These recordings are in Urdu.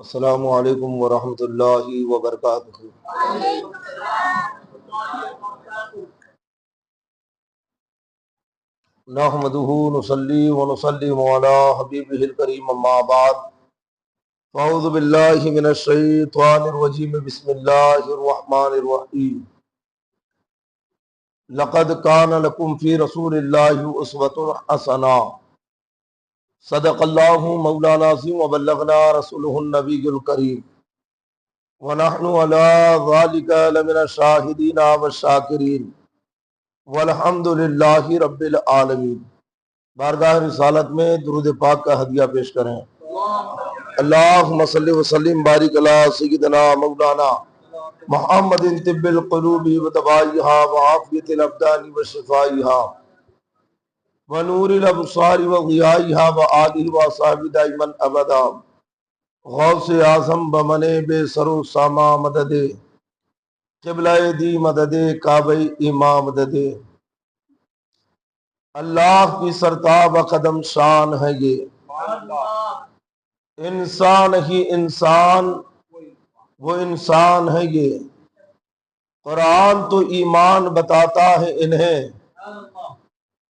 السلام علیکم ورحمۃ اللہ وبرکاتہ۔ نحمدہ نصلی ونسلم علی حبیبہ الکریم اما بعد، فاعوذ باللہ من الشیطان الرجیم، بسم اللہ الرحمن الرحیم۔ لقد کان لکم فی رسول اللہ اسوۃ حسنہ، صدق اللہ مولانا العظیم وبلغنا رسولہ النبی الکریم، ونحن علی ذالک لمن الشاہدین والشاکرین، والحمد للہ رب العالمین۔ بارگاہ رسالت میں درود پاک کا ہدیہ پیش کریں۔ اللہم صلی وسلم بارک علی سیدنا مولانا محمد طب القلوب ودوائیہا وعافیت الابدان وشفائیہا ونور الابصار وضیائیہا وآلہ وصحبہ دائما ابدا۔ غوث اعظم بمنے بے سر و ساما مدد، قبلہ دی مدد، کعبہ امام مدد۔ اللہ کی سرتاب قدم شان ہے یہ، انسان ہی انسان وہ انسان ہے یہ۔ قرآن تو ایمان بتاتا ہے انہیں،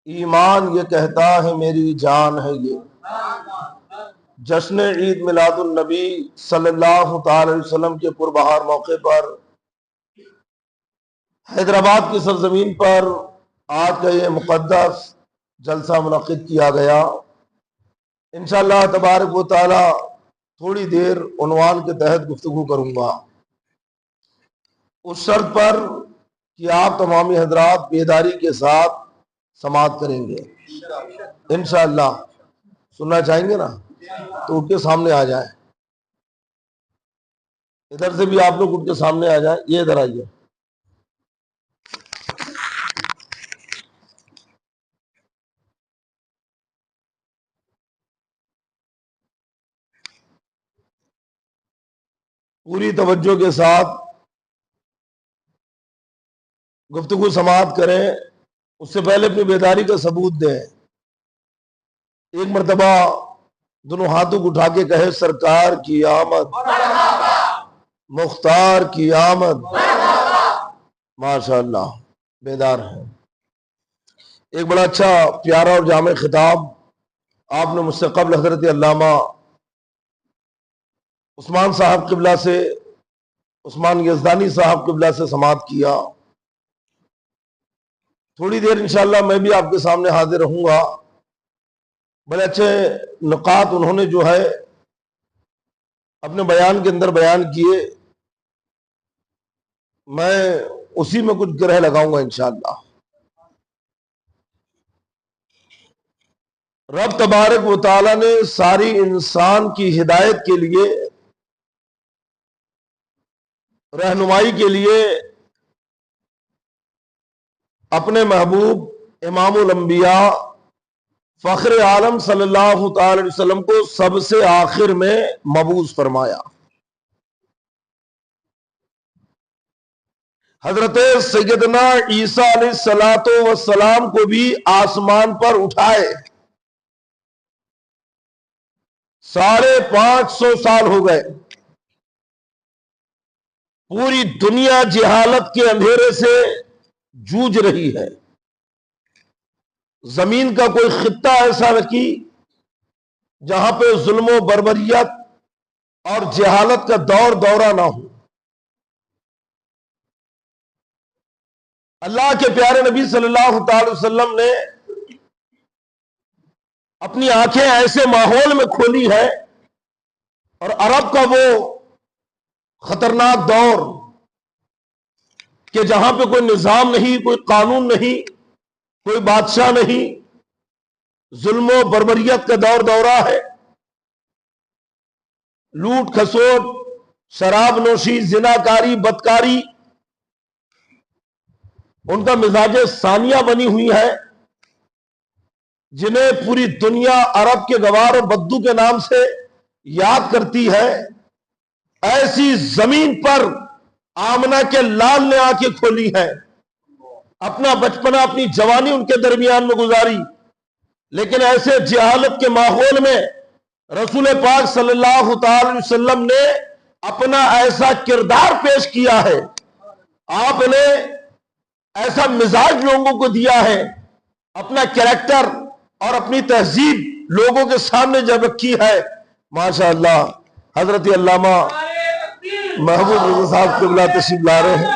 ایمان یہ کہتا ہے میری جان ہے یہ۔ جشن عید میلاد النبی صلی اللہ تعالی علیہ وسلم کے پربہار موقع پر حیدرآباد کی سرزمین پر آج کا یہ مقدس جلسہ منعقد کیا گیا۔ انشاءاللہ تبارک و تعالی تھوڑی دیر عنوان کے تحت گفتگو کروں گا، اس شرط پر کہ آپ تمامی حضرات بیداری کے ساتھ سماعت کریں گے۔ انشاءاللہ سننا چاہیں گے نا تو اٹھ کے سامنے آ جائیں، ادھر سے بھی آپ لوگ اٹھ کے سامنے آ جائیں، یہ ادھر آئیے۔ پوری توجہ کے ساتھ گفتگو سماعت کریں، اس سے پہلے اپنی بیداری کا ثبوت دیں۔ ایک مرتبہ دونوں ہاتھوں کو اٹھا کے کہے سرکار کی آمد، مختار کی آمد۔ ماشاءاللہ بیدار ہیں۔ ایک بڑا اچھا پیارا اور جامع خطاب آپ نے مجھ سے قبل حضرت علامہ عثمان صاحب قبلہ سے، عثمان یزدانی صاحب قبلہ سے سماعت کیا۔ تھوڑی دیر انشاءاللہ میں بھی آپ کے سامنے حاضر رہوں گا۔ بڑے اچھے نقاط انہوں نے جو ہے اپنے بیان کے اندر بیان کیے، میں اسی میں کچھ گرہ لگاؤں گا انشاءاللہ۔ رب تبارک و تعالی نے ساری انسان کی ہدایت کے لیے، رہنمائی کے لیے اپنے محبوب امام الانبیاء فخر عالم صلی اللہ تعالی علیہ وسلم کو سب سے آخر میں مبعوث فرمایا۔ حضرت سیدنا عیسیٰ علیہ السلام کو بھی آسمان پر اٹھائے۔ 550 سال ہو گئے، پوری دنیا جہالت کے اندھیرے سے جوجھ رہی ہے۔ زمین کا کوئی خطہ ایسا نہیں جہاں پہ ظلم و بربریت اور جہالت کا دورہ نہ ہو۔ اللہ کے پیارے نبی صلی اللہ تعالی وسلم نے اپنی آنکھیں ایسے ماحول میں کھولی ہے، اور عرب کا وہ خطرناک دور کہ جہاں پہ کوئی نظام نہیں، کوئی قانون نہیں، کوئی بادشاہ نہیں، ظلم و بربریت کا دورہ ہے، لوٹ کھسوٹ، شراب نوشی، زناکاری، بدکاری ان کا مزاج ثانیہ بنی ہوئی ہے، جنہیں پوری دنیا عرب کے گوار و بدو کے نام سے یاد کرتی ہے۔ ایسی زمین پر آمنہ کے لال نے آ کے کھولی ہے، اپنا بچپنا، اپنی جوانی ان کے درمیان میں گزاری، لیکن ایسے جہالت کے ماحول میں رسول پاک صلی اللہ تعالی وسلم نے اپنا ایسا کردار پیش کیا ہے، آپ نے ایسا مزاج لوگوں کو دیا ہے، اپنا کریکٹر اور اپنی تہذیب لوگوں کے سامنے جب رکھی ہے، ماشاءاللہ حضرت علامہ محبوب رضا صاحب قبلہ تشریف لا رہے ہیں۔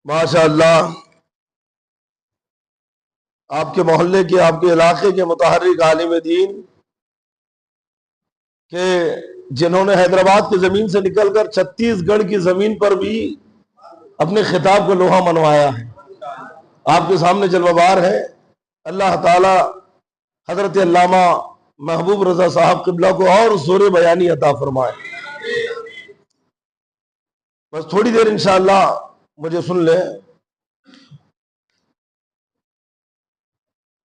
ماشاءاللہ آپ کے محلے کے، آپ کے علاقے کے متحرک عالم دین کہ جنہوں نے حیدرآباد کی زمین سے نکل کر چھتیس گڑھ کی زمین پر بھی اپنے خطاب کو لوہا منوایا ہے، آپ کے سامنے جلوہ بار ہے۔ اللہ تعالی حضرت علامہ محبوب رضا صاحب قبلہ کو اور زور بیانی عطا فرمائے۔ بس تھوڑی دیر انشاءاللہ مجھے سن لیں۔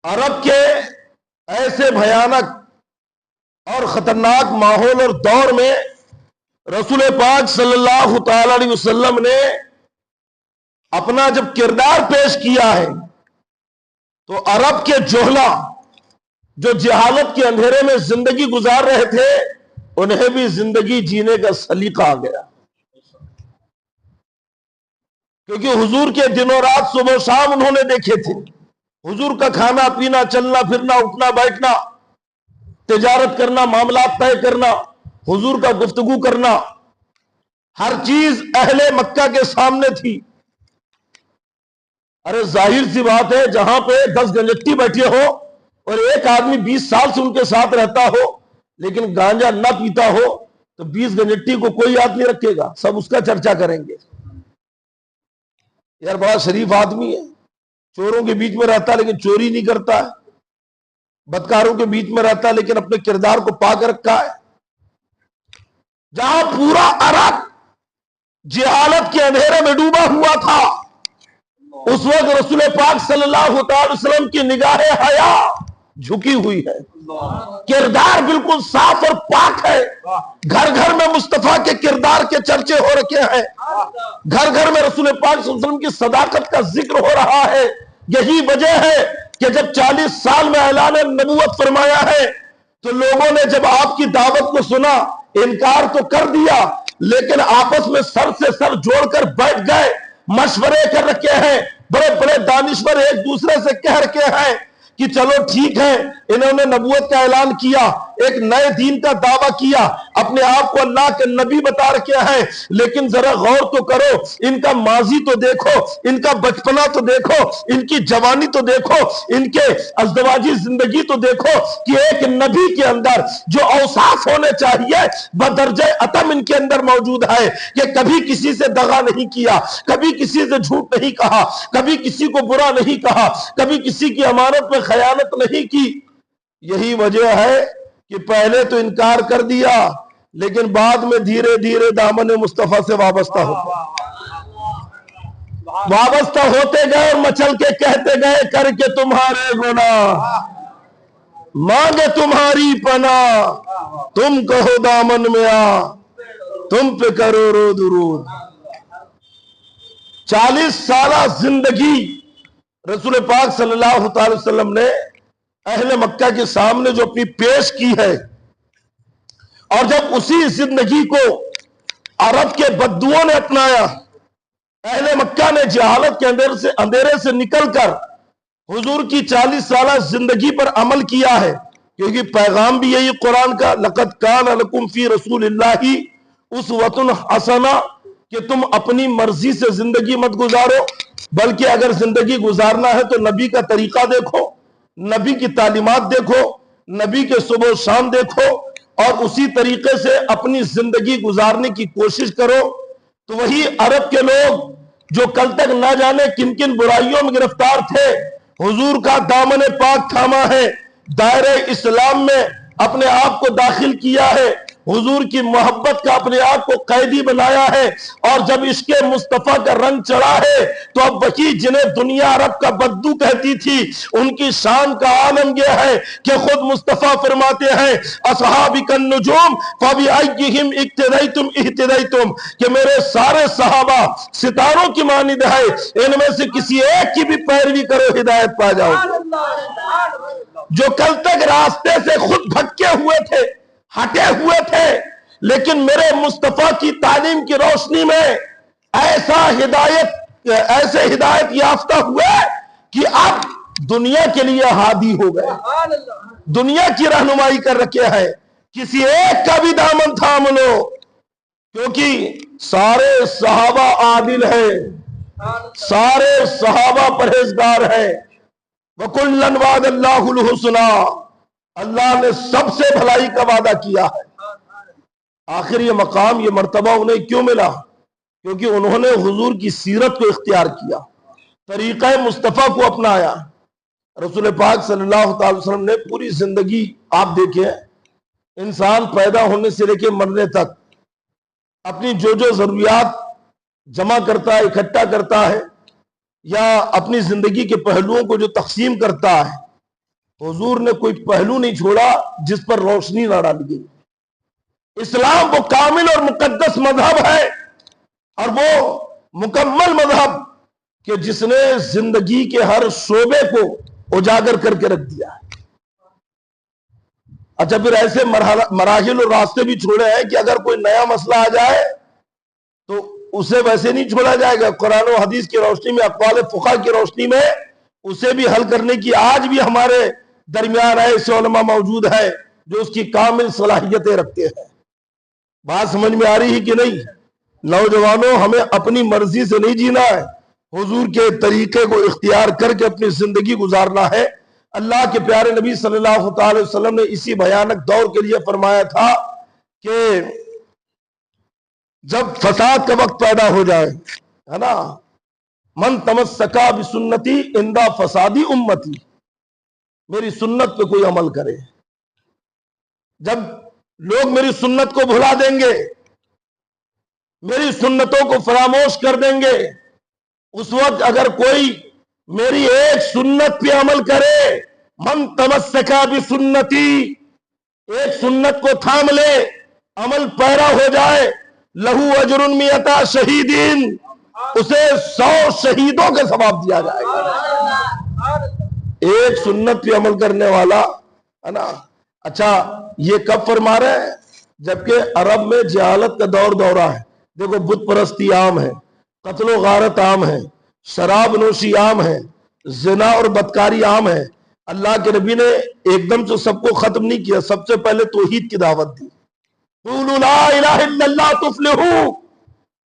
عرب کے ایسے بھیانک اور خطرناک ماحول اور دور میں رسول پاک صلی اللہ تعالی علیہ وسلم نے اپنا جب کردار پیش کیا ہے تو عرب کے جوہلا جو جہالت کے اندھیرے میں زندگی گزار رہے تھے، انہیں بھی زندگی جینے کا سلیقہ آ گیا، کیونکہ حضور کے دن و رات صبح و شام انہوں نے دیکھے تھے۔ حضور کا کھانا پینا، چلنا پھرنا، اٹھنا بیٹھنا، تجارت کرنا، معاملات طے کرنا، حضور کا گفتگو کرنا، ہر چیز اہل مکہ کے سامنے تھی۔ ارے ظاہر سی بات ہے، جہاں پہ 10 گنجٹی بیٹھے ہو اور ایک آدمی 20 سال سے ان کے ساتھ رہتا ہو لیکن گانجا نہ پیتا ہو تو 20 گنجٹی کو کوئی یاد نہیں رکھے گا، سب اس کا چرچا کریں گے۔ یار بڑا شریف آدمی ہے، چوروں کے بیچ میں رہتا لیکن چوری نہیں کرتا ہے، بدکاروں کے بیچ میں رہتا لیکن اپنے کردار کو پاک رکھا ہے۔ جہاں پورا عرب جہالت کے اندھیرے میں ڈوبا ہوا تھا، اس وقت رسول پاک صلی اللہ تعالی وسلم کی نگاہ حیا جھکی ہوئی ہے، کردار بالکل صاف اور پاک ہے۔ گھر گھر میں مصطفیٰ کے کردار کے چرچے ہو رکھے ہیں، گھر گھر میں رسول پاک صلی اللہ علیہ وسلم کی صداقت کا ذکر ہو رہا ہے۔ یہی وجہ ہے کہ جب 40 سال میں اعلان نبوت فرمایا ہے تو لوگوں نے جب آپ کی دعوت کو سنا انکار تو کر دیا، لیکن آپس میں سر سے سر جوڑ کر بیٹھ گئے، مشورے کر رکھے ہیں، بڑے بڑے دانشور ایک دوسرے سے کہہ رکھے ہیں کہ چلو ٹھیک ہے، انہوں نے نبوت کا اعلان کیا، ایک نئے دین کا دعویٰ کیا، اپنے آپ کو اللہ کے نبی بتا رکھے ہیں، لیکن ذرا غور تو کرو، ان کا ماضی تو دیکھو، ان کا بچپنا تو دیکھو، ان کی جوانی تو دیکھو، ان کے ازدواجی زندگی تو دیکھو کہ ایک نبی کے اندر جو اوصاف ہونے چاہیے بدرجہ اتم ان کے اندر موجود ہے کہ کبھی کسی سے دغا نہیں کیا، کبھی کسی سے جھوٹ نہیں کہا، کبھی کسی کو برا نہیں کہا، کبھی کسی کی امانت میں خیانت نہیں کی۔ یہی وجہ ہے کہ پہلے تو انکار کر دیا لیکن بعد میں دھیرے دھیرے دامن مصطفیٰ سے وابستہ ہوتے گئے اور مچل کے کہتے گئے، کر کے تمہارے گناہ مانگے تمہاری پناہ، تم کہو دامن میں آ، تم پہ کرو رو درود۔ 40 سالہ زندگی رسول پاک صلی اللہ تعالی وسلم نے اہل مکہ کے سامنے جو اپنی پیش کی ہے، اور جب اسی زندگی کو عرب کے بدوؤں نے اپنایا، اہل مکہ نے جہالت کے اندھیرے سے نکل کر حضور کی 40 سالہ زندگی پر عمل کیا ہے، کیونکہ پیغام بھی یہی قرآن کا، لَقَدْ كَانَ لَكُمْ فِي رَسُولِ اللَّهِ أُسْوَةٌ حَسَنَةٌ، کہ تم اپنی مرضی سے زندگی مت گزارو، بلکہ اگر زندگی گزارنا ہے تو نبی کا طریقہ دیکھو، نبی کی تعلیمات دیکھو، نبی کے صبح و شام دیکھو اور اسی طریقے سے اپنی زندگی گزارنے کی کوشش کرو۔ تو وہی عرب کے لوگ جو کل تک نہ جانے کن کن برائیوں میں گرفتار تھے، حضور کا دامن پاک تھاما ہے، دائرہ اسلام میں اپنے آپ کو داخل کیا ہے، حضور کی محبت کا اپنے آپ کو قیدی بنایا ہے، اور جب عشق مصطفیٰ کا رنگ چڑھا ہے تو اب وہی جنہیں دنیا عرب کا بدو کہتی تھی ان کی شان کا عالم یہ ہے کہ خود مصطفیٰ فرماتے ہیں اصحابک النجوم فبأیہم اقتدیتم اہتدیتم، کہ میرے سارے صحابہ ستاروں کی مانند ہے، ان میں سے کسی ایک کی بھی پیروی کرو ہدایت پا جاؤ۔ جو کل تک راستے سے خود بھٹکے ہوئے تھے، ہٹے ہوئے تھے، لیکن میرے مصطفیٰ کی تعلیم کی روشنی میں ایسے ہدایت یافتہ ہوئے کہ اب دنیا کے لیے ہادی ہو گئے، دنیا کی رہنمائی کر رکھے ہیں۔ کسی ایک کا بھی دامن تھام لو، کیونکہ سارے صحابہ عادل ہیں، سارے صحابہ پرہیزگار ہیں۔ وَكُلًّا وَعَدَ اللَّهُ الْحُسْنَىٰ، اللہ نے سب سے بھلائی کا وعدہ کیا ہے۔ آخر یہ مقام، یہ مرتبہ انہیں کیوں ملا؟ کیونکہ انہوں نے حضور کی سیرت کو اختیار کیا، طریقہ مصطفیٰ کو اپنایا۔ رسول پاک صلی اللہ علیہ وسلم نے پوری زندگی، آپ دیکھیں، انسان پیدا ہونے سے لے کے مرنے تک اپنی جو ضروریات جمع کرتا ہے، اکٹھا کرتا ہے، یا اپنی زندگی کے پہلوؤں کو جو تقسیم کرتا ہے، حضور نے کوئی پہلو نہیں چھوڑا جس پر روشنی نہ ڈالی گئی۔ اسلام وہ کامل اور مقدس مذہب ہے، اور وہ مکمل مذہب کہ جس نے زندگی کے ہر شعبے کو اجاگر کر کے رکھ دیا ہے۔ اچھا، پھر ایسے مراحل اور راستے بھی چھوڑے ہیں کہ اگر کوئی نیا مسئلہ آ جائے تو اسے ویسے نہیں چھوڑا جائے گا، قرآن و حدیث کی روشنی میں، اقوال فقہا کی روشنی میں اسے بھی حل کرنے کی آج بھی ہمارے درمیان ایسے علماء موجود ہیں جو اس کی کامل صلاحیتیں رکھتے ہیں۔ بات سمجھ میں آ رہی ہے کہ نہیں؟ نوجوانوں، ہمیں اپنی مرضی سے نہیں جینا ہے، حضور کے طریقے کو اختیار کر کے اپنی زندگی گزارنا ہے۔ اللہ کے پیارے نبی صلی اللہ علیہ وسلم نے اسی بھیانک دور کے لیے فرمایا تھا کہ جب فساد کا وقت پیدا ہو جائے، ہے نا، من تمسکا بسنتی اندہ فسادی امتی، میری سنت پہ کوئی عمل کرے۔ جب لوگ میری سنت کو بھلا دیں گے، میری سنتوں کو فراموش کر دیں گے، اس وقت اگر کوئی میری ایک سنت پہ عمل کرے، من تمسکا بسنتی، ایک سنت کو تھام لے، عمل پیرا ہو جائے، لہو اجر مئتا شہیدین، اسے 100 شہیدوں کے ثواب دیا جائے گا۔ ایک سنت پہ عمل کرنے والا، ہے نا۔ اچھا، یہ کب فرما رہے ہیں؟ جبکہ عرب میں جہالت کا دورہ ہے۔ دیکھو، بت پرستی عام ہے، قتل و غارت عام ہے، شراب نوشی عام ہے، زنا اور بدکاری عام ہے۔ اللہ کے نبی نے ایک دم سے سب کو ختم نہیں کیا، سب سے پہلے توحید کی دعوت دی، قولوا لا الہ الا اللہ تفلحوا،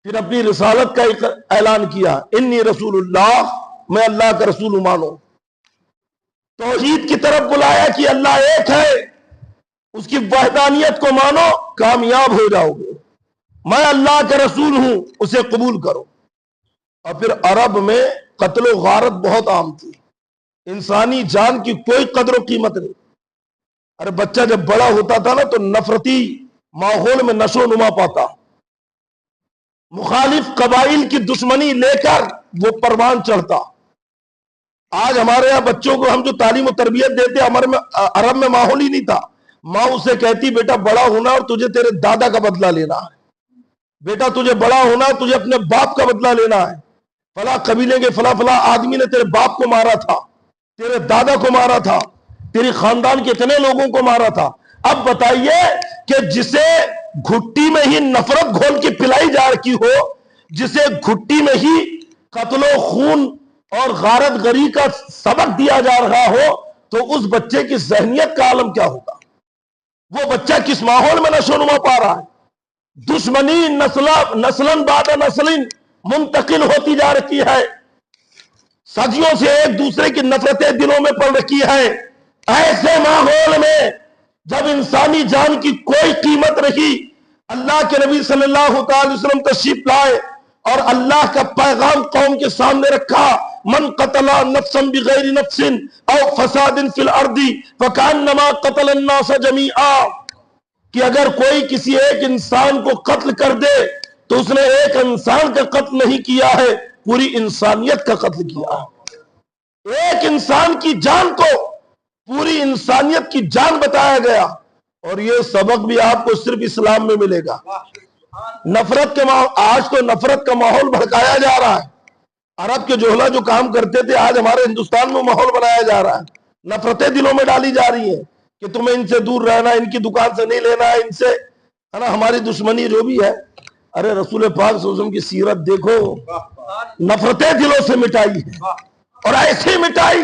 پھر اپنی رسالت کا اعلان کیا، انی رسول اللہ، میں اللہ کا رسول مانو۔ توحید کی طرف بلایا کہ اللہ ایک ہے، اس کی وحدانیت کو مانو، کامیاب ہو جاؤ گے، میں اللہ کا رسول ہوں، اسے قبول کرو۔ اور پھر عرب میں قتل و غارت بہت عام تھی، انسانی جان کی کوئی قدر و قیمت نہیں۔ ارے بچہ جب بڑا ہوتا تھا نا تو نفرتی ماحول میں نشو و نما پاتا، مخالف قبائل کی دشمنی لے کر وہ پروان چڑھتا۔ آج ہمارے یہاں بچوں کو ہم جو تعلیم و تربیت دیتے، عرب میں ماحول ہی نہیں تھا۔ ماں اسے کہتی، بیٹا بڑا ہونا اور تجھے تیرے دادا کا بدلہ لینا ہے، بیٹا تجھے بڑا ہونا، تجھے اپنے باپ کا بدلہ لینا ہے، فلاں قبیلے کے فلاں آدمی نے تیرے باپ کو مارا تھا، تیرے دادا کو مارا تھا، تیری خاندان کے اتنے لوگوں کو مارا تھا۔ اب بتائیے کہ جسے گھٹی میں ہی نفرت گھول کے پلائی جا رہی ہو، جسے گھٹی میں ہی قتل و خون اور غارت گری کا سبق دیا جا رہا ہو، تو اس بچے کی ذہنیت کا عالم کیا ہوگا؟ وہ بچہ کس ماحول میں نشو نما پا رہا ہے؟ دشمنی نسلن بعد نسلن منتقل ہوتی جا رہی ہے، صدیوں سے ایک دوسرے کی نفرتیں دلوں میں پڑ رکھی ہیں۔ ایسے ماحول میں جب انسانی جان کی کوئی قیمت رہی، اللہ کے نبی صلی اللہ علیہ وسلم تشریف لائے اور اللہ کا پیغام قوم کے سامنے رکھا، من قتل نفسا بغیر نفس او فساد فی الارض فکانما قتل الناس جمیعا، کہ اگر کوئی کسی ایک انسان کو قتل کر دے تو اس نے ایک انسان کا قتل نہیں کیا ہے، پوری انسانیت کا قتل کیا ہے۔ ایک انسان کی جان کو پوری انسانیت کی جان بتایا گیا، اور یہ سبق بھی آپ کو صرف اسلام میں ملے گا۔ نفرت کے آج تو نفرت کا ماحول بھڑکایا جا رہا ہے۔ عرب کے جوہلا جو کام کرتے تھے آج ہمارے ہندوستان میں ماحول بنایا جا رہا ہے، نفرتیں دلوں میں ڈالی جا رہی ہیں کہ تمہیں ان سے دور رہنا، ان کی دکان سے نہیں لینا ہے، ان سے ہے نا ہماری دشمنی جو بھی ہے۔ ارے رسول پاک صلی اللہ علیہ وسلم کی سیرت دیکھو، نفرتیں دلوں سے مٹائی ہیں، اور ایسی مٹائی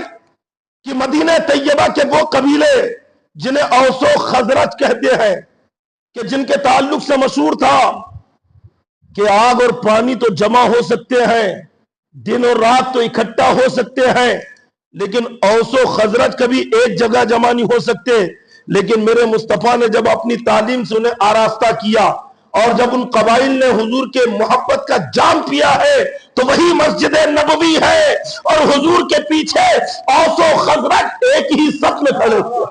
کہ مدینہ طیبہ کے وہ قبیلے جنہیں اوس و خزرج کہتے ہیں، کہ جن کے تعلق سے مشہور تھا کہ آگ اور پانی تو جمع ہو سکتے ہیں، دن اور رات تو اکٹھا ہو سکتے ہیں، لیکن اوس و خزرج کبھی ایک جگہ جمع نہیں ہو سکتے۔ لیکن میرے مصطفیٰ نے جب اپنی تعلیم سے انہیں آراستہ کیا، اور جب ان قبائل نے حضور کے محبت کا جام پیا ہے، تو وہی مسجد نبوی ہے، اور حضور کے پیچھے اوس و خزرج ایک ہی صف میں کھڑے ہوئے۔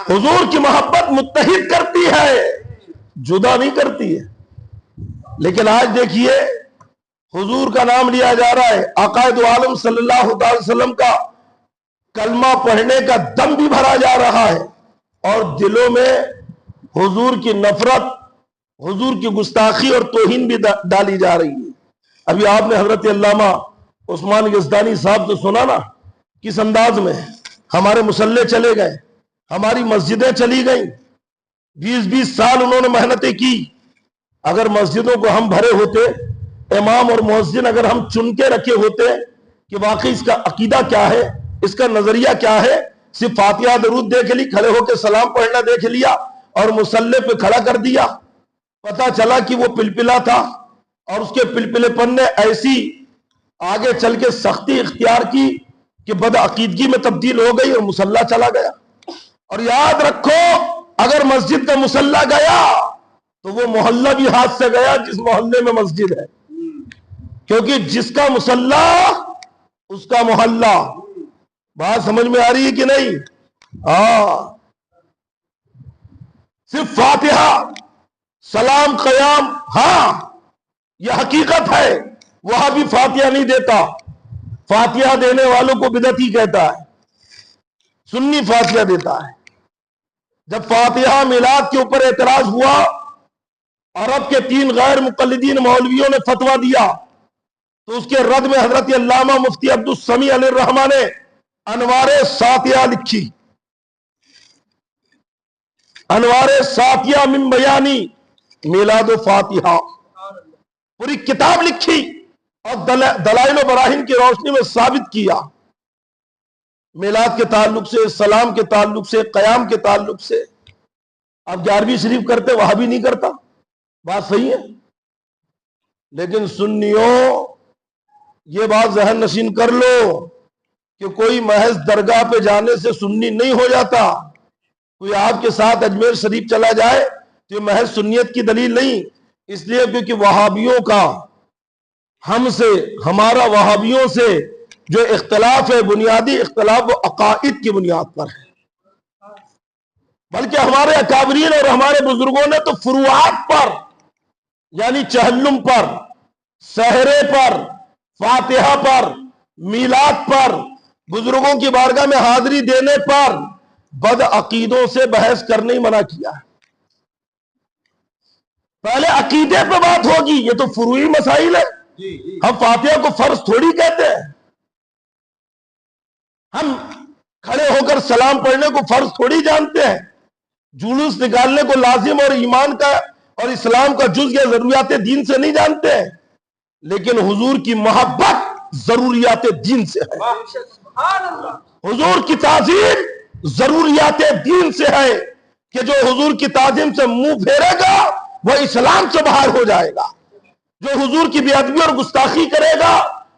حضور کی محبت متحد کرتی ہے، جدا نہیں کرتی ہے۔ لیکن آج دیکھیے حضور کا نام لیا جا رہا ہے، آقا دو عالم صلی اللہ علیہ وسلم کا کلمہ پڑھنے کا دم بھی بھرا جا رہا ہے، اور دلوں میں حضور کی نفرت، حضور کی گستاخی اور توہین بھی ڈالی جا رہی ہے۔ ابھی آپ نے حضرت علامہ عثمان یزدانی صاحب تو سنا نا، کس انداز میں ہمارے مصلے چلے گئے، ہماری مسجدیں چلی گئیں، 20-20 سال انہوں نے محنتیں کی۔ اگر مسجدوں کو ہم بھرے ہوتے، امام اور مؤذن اگر ہم چن کے رکھے ہوتے کہ واقعی اس کا عقیدہ کیا ہے، اس کا نظریہ کیا ہے، صرف فاتحہ درود دیکھ لی، کھڑے ہو کے سلام پڑھنا دیکھ لیا اور مصلے پہ کھڑا کر دیا، پتا چلا کہ وہ پلپلا تھا، اور اس کے پلپلے پن نے ایسی آگے چل کے سختی اختیار کی کہ بدعقیدگی میں تبدیل ہو گئی اور مصلہ چلا گیا۔ اور یاد رکھو، اگر مسجد کا مصلہ گیا تو وہ محلہ بھی ہاتھ سے گیا جس محلے میں مسجد ہے، کیونکہ جس کا مصلہ اس کا محلہ۔ بات سمجھ میں آ رہی ہے کہ نہیں؟ صرف فاتحہ سلام قیام، ہاں یہ حقیقت ہے، وہاں بھی فاتحہ نہیں دیتا، فاتحہ دینے والوں کو بدعتی کہتا ہے، سنی فاتحہ دیتا ہے۔ جب فاتحہ میلاد کے اوپر اعتراض ہوا، عرب کے 3 غیر مقلدین مولویوں نے فتویٰ دیا، تو اس کے رد میں حضرت علامہ مفتی عبدالسمیع علیہ الرحمہ نے انوار ساتیہ لکھی، انوار ساتیہ من بیانی میلاد و فاتحہ، پوری کتاب لکھی اور دلائل و براہین کی روشنی میں ثابت کیا، میلاد کے تعلق سے، سلام کے تعلق سے، قیام کے تعلق سے۔ اب 11ویں شریف کرتے، وہاں بھی نہیں کرتا، بات صحیح ہے۔ لیکن سنیوں یہ بات ذہن نشین کر لو کہ کوئی محض درگاہ پہ جانے سے سنی نہیں ہو جاتا۔ کوئی آپ کے ساتھ اجمیر شریف چلا جائے تو یہ محض سنیت کی دلیل نہیں، اس لیے کیونکہ وہابیوں کا ہم سے، ہمارا وہابیوں سے جو اختلاف ہے، بنیادی اختلاف وہ عقائد کی بنیاد پر ہے، بلکہ ہمارے اکابرین اور ہمارے بزرگوں نے تو فروعات پر، یعنی چہلم پر، سحرے پر، فاتحہ پر، میلاد پر، بزرگوں کی بارگاہ میں حاضری دینے پر بد عقیدوں سے بحث کرنے ہی منع کیا ہے۔ پہلے عقیدے پہ بات ہوگی، یہ تو فروعی مسائل ہے۔ ہم فاتحہ کو فرض تھوڑی کہتے ہیں، ہم کھڑے ہو کر سلام پڑھنے کو فرض تھوڑی جانتے ہیں، جلوس نکالنے کو لازم اور ایمان کا اور اسلام کا جز یا ضروریات دین سے نہیں جانتے ہیں، لیکن حضور کی محبت ضروریات دین سے ہے، حضور کی تعظیم ضروریات دین سے ہے، کہ جو حضور کی تعظیم سے منہ پھیرے گا وہ اسلام سے باہر ہو جائے گا، جو حضور کی بے ادبی اور گستاخی کرے گا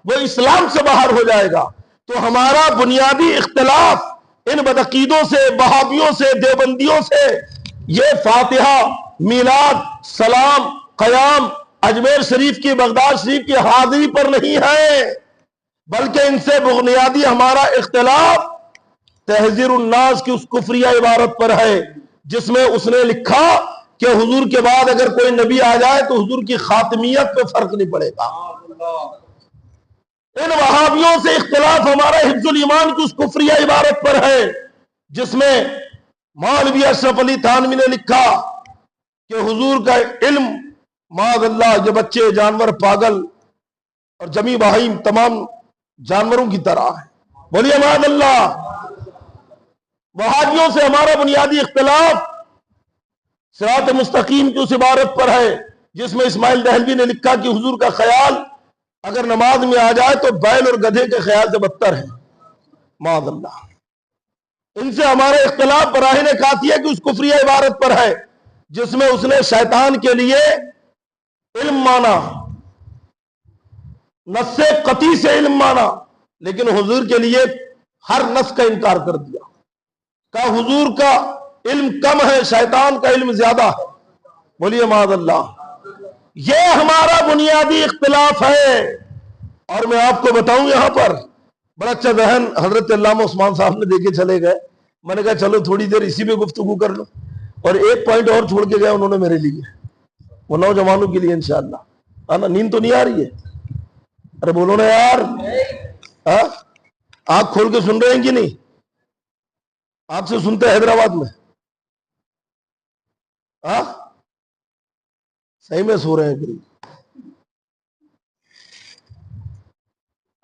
وہ اسلام سے باہر ہو جائے گا۔ تو ہمارا بنیادی اختلاف ان بدعقیدوں سے، وہابیوں سے، دیوبندیوں سے، یہ فاتحہ، میلاد، سلام، قیام، اجمیر شریف کی بغداد شریف کی حاضری پر نہیں ہے، بلکہ ان سے بنیادی ہمارا اختلاف تحذیر الناس کی اس کفریہ عبارت پر ہے جس میں اس نے لکھا کہ حضور کے بعد اگر کوئی نبی آ جائے تو حضور کی خاتمیت پہ فرق نہیں پڑے گا۔ ان وہابیوں سے اختلاف ہمارا حفظ الایمان کی اس کفریہ عبارت پر ہے جس میں مولوی اشرف علی تھانوی نے لکھا کہ حضور کا علم معاذ اللہ یہ بچے، جانور، پاگل اور جمی بہائم تمام جانوروں کی طرح ہے۔ بولیے معاذ اللہ۔ وہابیوں سے ہمارا بنیادی اختلاف صراط مستقیم کی اس عبارت پر ہے جس میں اسماعیل دہلوی نے لکھا کہ حضور کا خیال اگر نماز میں آ جائے تو بیل اور گدھے کے خیال سے بدتر ہے، معاذ اللہ۔ ان سے ہمارا اختلاف براہین قاطعیہ کی اس کفریہ عبارت پر ہے جس میں اس نے شیطان کے لیے علم مانا، نص قطعی سے علم مانا، لیکن حضور کے لیے ہر نص کا انکار کر دیا، کہا حضور کا علم کم ہے، شیطان کا علم زیادہ ہے۔ بولیے معاذ اللہ۔ یہ ہمارا بنیادی اختلاف ہے۔ اور میں آپ کو بتاؤں یہاں پر بڑا اچھا ذہن حضرت علامہ عثمان صاحب نے دے کے چلے گئے۔ میں نے کہا چلو تھوڑی دیر اسی پہ گفتگو کر لو، اور ایک پوائنٹ اور چھوڑ کے گئے انہوں نے میرے لیے، وہ نوجوانوں کے لیے انشاءاللہ۔ نیند تو نہیں آ رہی ہے؟ ارے بولو نا یار، آنکھ کھول کے سن رہے ہیں کہ نہیں؟ آپ سے سنتے ہیں حیدرآباد میں؟ صحیح میں سو رہے ہیں کہ؟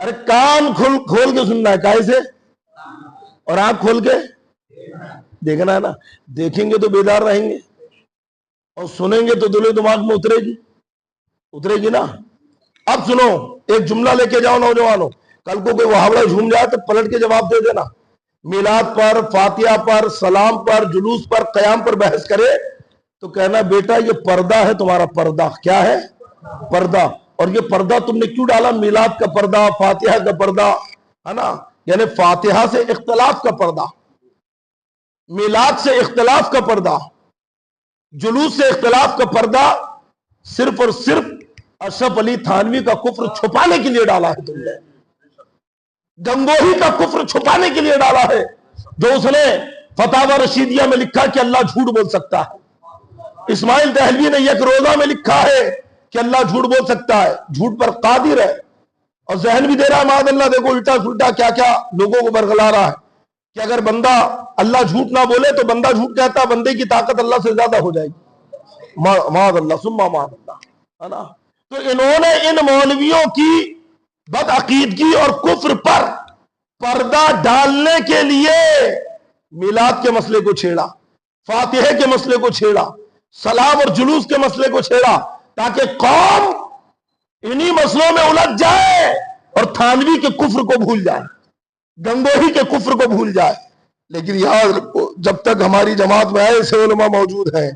ارے کان کھول کے سننا ہے کائے سے، اور آنکھ کھول کے دیکھنا ہے نا۔ دیکھیں گے تو بیدار رہیں گے، اور سنیں گے تو دل و دماغ میں اترے گی نا۔ اب سنو، ایک جملہ لے کے جاؤ نوجوانوں، کل کو کوئی وہابڑا جھوم جائے تو پلٹ کے جواب دے دینا۔ میلاد پر، فاتحہ پر، سلام پر، جلوس پر، قیام پر بحث کرے تو کہنا بیٹا یہ پردہ ہے تمہارا، پردہ کیا ہے؟ پردہ۔ اور یہ پردہ تم نے کیوں ڈالا؟ میلاد کا پردہ، فاتحہ کا پردہ ہے نا، یعنی فاتحہ سے اختلاف کا پردہ، میلاد سے اختلاف کا پردہ، جلوس سے اختلاف کا پردہ صرف اور صرف اشرف علی تھانوی کا کفر چھپانے کے لیے ڈالا ہے تم نے، گنگوہی کا کفر چھپانے کے لیے ڈالا ہے، جو اس نے فتاوی رشیدیہ میں لکھا کہ اللہ جھوٹ بول سکتا ہے۔ اسماعیل دہلوی نے یک روزہ میں لکھا ہے کہ اللہ جھوٹ بول سکتا ہے، جھوٹ پر قادر ہے، اور ذہن بھی دے رہا ہے معاذ اللہ۔ دیکھو الٹا سلٹا کیا کیا لوگوں کو برگلا رہا ہے کہ اگر بندہ اللہ جھوٹ نہ بولے تو بندہ جھوٹ کہتا ہے، بندے کی طاقت اللہ سے زیادہ ہو جائے گی، معاذ اللہ ثم معاذ اللہ، ہے نا۔ تو انہوں نے ان مولویوں کی بدعقیدگی اور کفر پر پردہ ڈالنے کے لیے میلاد کے مسئلے کو چھیڑا، فاتحے کے مسئلے کو چھیڑا، سلام اور جلوس کے مسئلے کو چھیڑا، تاکہ قوم انہی مسئلوں میں الجھ جائے اور تھانوی کے کفر کو بھول جائے، گنگوہی کے کفر کو بھول جائے۔ لیکن یاد رکھو، جب تک ہماری جماعت میں ایسے علماء موجود ہیں،